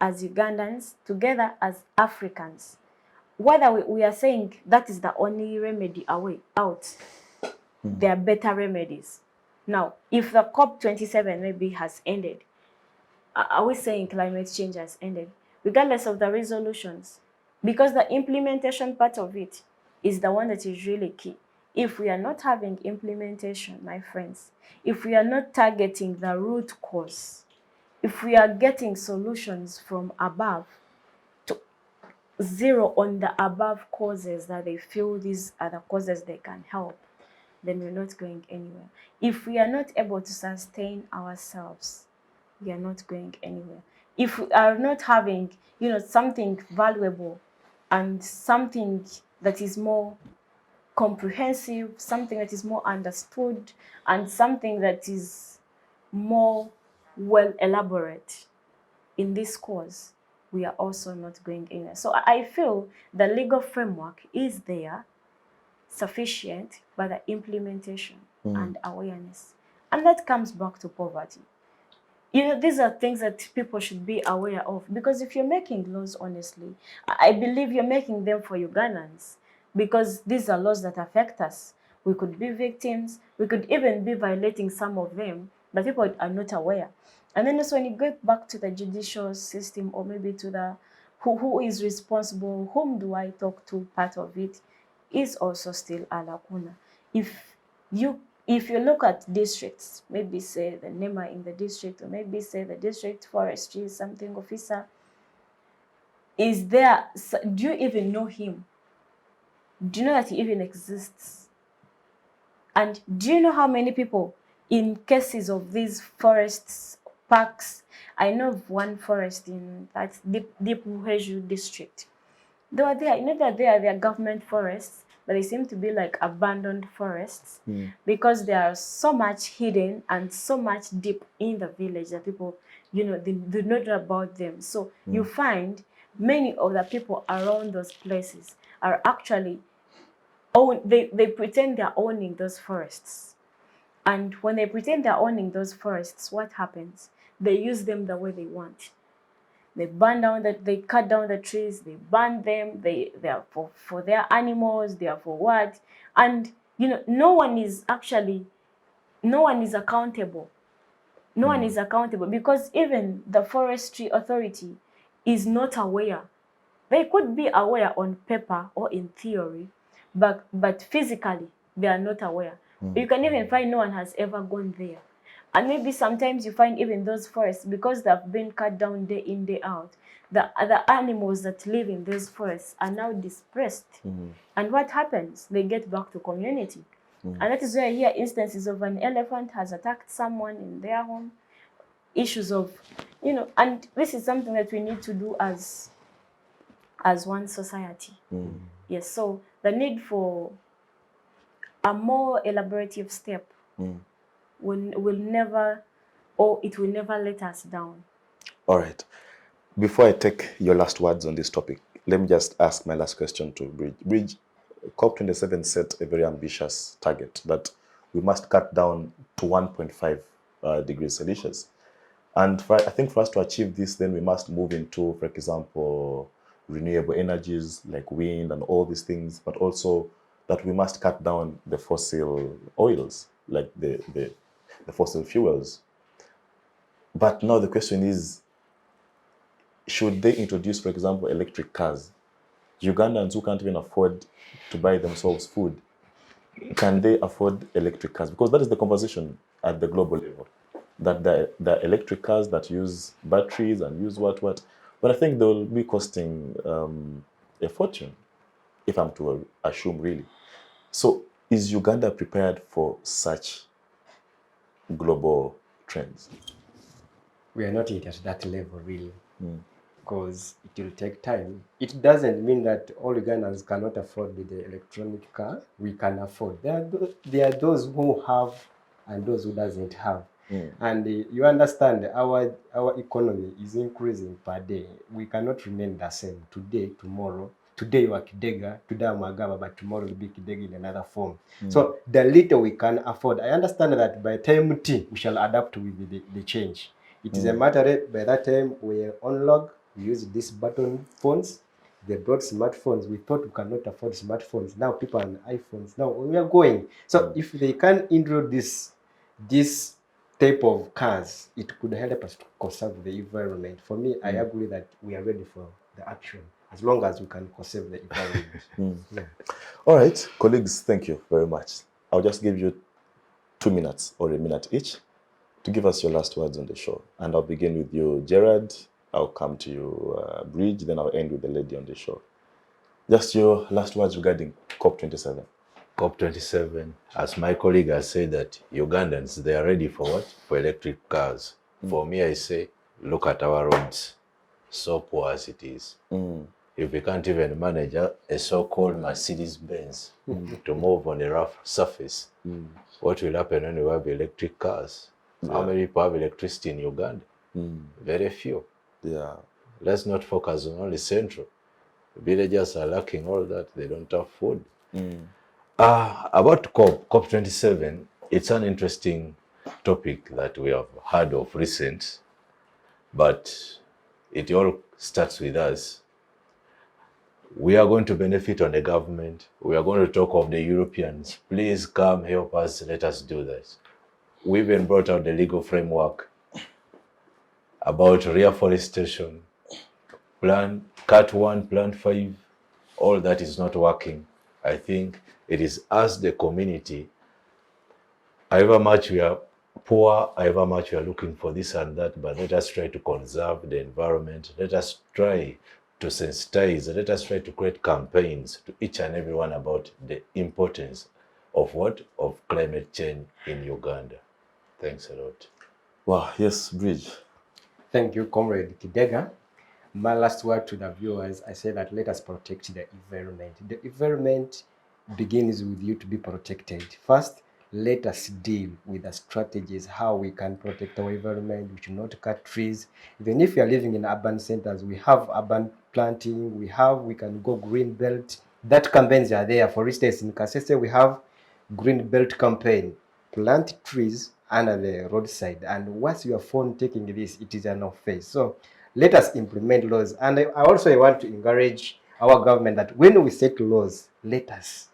as Ugandans, together as Africans. Whether we are saying that is the only remedy out, there are better remedies. Now, if the COP27 maybe has ended, are we saying climate change has ended? Regardless of the resolutions, because the implementation part of it is the one that is really key. If we are not having implementation, my friends, if we are not targeting the root cause, if we are getting solutions from above to zero on the above causes that they feel these are the causes they can help, then we're not going anywhere. If we are not able to sustain ourselves, we are not going anywhere. If we are not having, something valuable and something that is more comprehensive, something that is more understood, and something that is more well elaborate in this cause, we are also not going anywhere. So I feel the legal framework is there, sufficient, but the implementation and awareness. And that comes back to poverty. These are things that people should be aware of, because if you're making laws, honestly, I believe you're making them for Ugandans, because these are laws that affect us. We could be victims, we could even be violating some of them, but people are not aware. And then also when you get back to the judicial system, or maybe to the who is responsible, whom do I talk to, part of it is also still a lacuna. If you look at districts, maybe say the NEMA in the district, or maybe say the district forestry something officer, is there, do you even know him? Do you know that he even exists? And do you know how many people in cases of these forests, parks, I know of one forest in that Deep Muheju district. They were there, that they are government forests, but they seem to be like abandoned forests because they are so much hidden and so much deep in the village that people, they do not know about them. So you find many of the people around those places are actually, they pretend they're owning those forests. And when they pretend they're owning those forests, what happens? They use them the way they want. They they cut down the trees, they burn them, they are for their animals, they are for what? And no one is accountable. No one is accountable because even the forestry authority is not aware. They could be aware on paper or in theory, but physically they are not aware. You can even find no one has ever gone there. And maybe sometimes you find even those forests, because they've been cut down day in, day out, the other animals that live in those forests are now dispersed. And what happens? They get back to community. And that is where I hear instances of an elephant has attacked someone in their home. Issues of, and this is something that we need to do as one society. Yes, so the need for a more elaborative step will never let us down. All right. Before I take your last words on this topic, let me just ask my last question to Bridge. Bridge, COP27 set a very ambitious target that we must cut down to 1.5 degrees Celsius. And I think for us to achieve this, then we must move into, for example, renewable energies like wind and all these things, but also that we must cut down the fossil oils, like the fossil fuels. But now the question is, should they introduce, for example, electric cars? Ugandans who can't even afford to buy themselves food, can they afford electric cars? Because that is the conversation at the global level, that the electric cars that use batteries and use what. But I think they will be costing a fortune, if I'm to assume, really. So is Uganda prepared for such global trends? We are not yet at that level, really, because it will take time. It doesn't mean that all Ugandans cannot afford the electronic car. We can afford. There are those who have and those who doesn't have. And you understand, our economy is increasing per day. We cannot remain the same today, tomorrow. Today you are Kidega, today I'm Agaba, but tomorrow will be Kidega in another form. So the little we can afford, I understand that by time T, we shall adapt with the change. It is a matter that by that time we unlock, we use these button phones. They brought smartphones. We thought we cannot afford smartphones. Now people are on iPhones. Now we are going. So if they can introduce this type of cars, it could help us to conserve the environment. For me, I agree that we are ready for the action, as long as we can conserve the environment. All right, colleagues, thank you very much. I'll just give you 2 minutes or a minute each to give us your last words on the show. And I'll begin with you, Gerald. I'll come to you, Bridge, then I'll end with the lady on the show. Just your last words regarding COP27. COP27, as my colleague has said, that Ugandans, they are ready for what? For electric cars. For me, I say, look at our roads, so poor as it is. If we can't even manage a so-called Mercedes-Benz to move on a rough surface, what will happen when we have electric cars? How many people have electricity in Uganda? Very few. Let's not focus on only central. Villagers are lacking all that. They don't have food. About COP27, it's an interesting topic that we have heard of recent, but it all starts with us. We are going to benefit on the government. We are going to talk of the Europeans. Please come help us. Let us do this. We even brought out the legal framework about reforestation, plan, cut 1, plant 5. All that is not working. I think it is us, the community, however much we are poor, however much we are looking for this and that, but let us try to conserve the environment. Let us try to sensitize. Let us try to create campaigns to each and everyone about the importance of what? Of climate change in Uganda. Thanks a lot. Wow, yes, Bridge. Thank you, Comrade Kidega. My last word to the viewers, I say that let us protect the environment. The environment begins with you to be protected. First, let us deal with the strategies, how we can protect our environment. We should not cut trees. Even if you are living in urban centers, we have urban planting, we can go green belt. That campaigns are there. For instance, in Kasese, we have green belt campaign. Plant trees under the roadside. And once you are phone taking this, it is an offense. So let us implement laws. And I also want to encourage our government that when we set laws, let us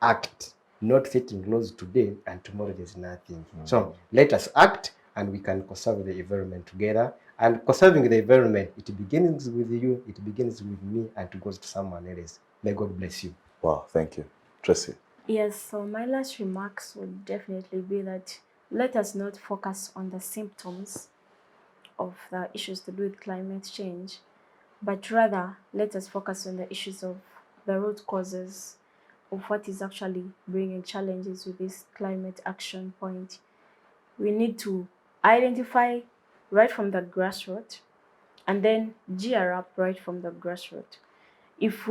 act. not setting laws today and tomorrow there's nothing. So let us act and we can conserve the environment together. And conserving the environment, it begins with you, it begins with me, and it goes to someone else. May God bless you. Wow, thank you. Tracy. Yes, so my last remarks would definitely be that let us not focus on the symptoms of the issues to do with climate change, but rather let us focus on the issues of the root causes of what is actually bringing challenges with this climate action point. We need to identify right from the grassroots and then gear up right from the grassroots. If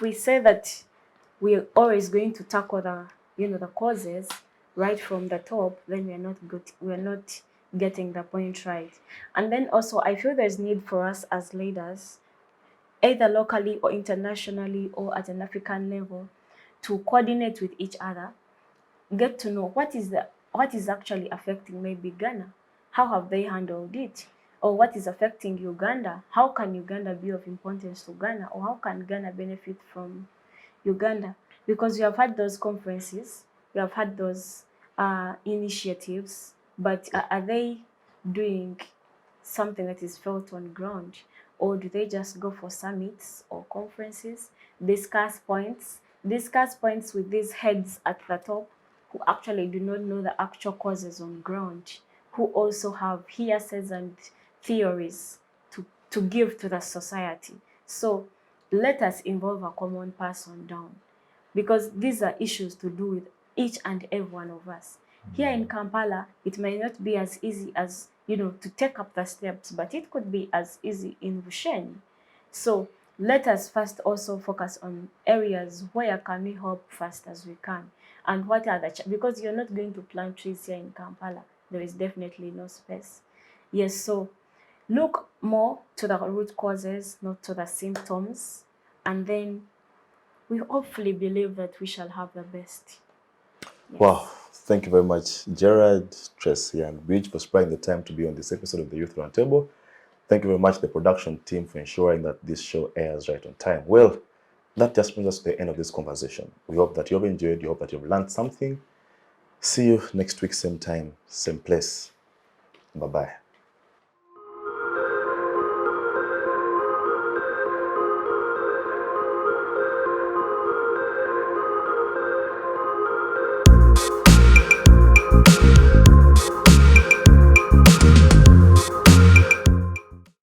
we say that we're always going to tackle the causes right from the top, then we're not getting the point right. And then also I feel there's need for us as leaders, either locally or internationally or at an African level, to coordinate with each other, get to know what is actually affecting maybe Ghana. How have they handled it? Or what is affecting Uganda? How can Uganda be of importance to Ghana? Or how can Ghana benefit from Uganda? Because we have had those conferences, we have had those initiatives, but are they doing something that is felt on ground? Or do they just go for summits or conferences, discuss points with these heads at the top who actually do not know the actual causes on ground, who also have hearsays and theories to give to the society? So let us involve a common person down, because these are issues to do with each and every one of us. Here in Kampala, it may not be as easy as, to take up the steps, but it could be as easy in Bushenyi. So let us first also focus on areas where can we help fast as we can, and what are the because you're not going to plant trees here in Kampala. There is definitely no space. Yes, so look more to the root causes, not to the symptoms, and then we hopefully believe that we shall have the best. Yes. Wow, thank you very much, Gerald, Tracy, and Bridge, for sparing the time to be on this episode of the Youth Roundtable. Thank you very much, the production team, for ensuring that this show airs right on time. Well, that just brings us to the end of this conversation. We hope that you've enjoyed, we hope that you've learned something. See you next week, same time, same place. Bye-bye.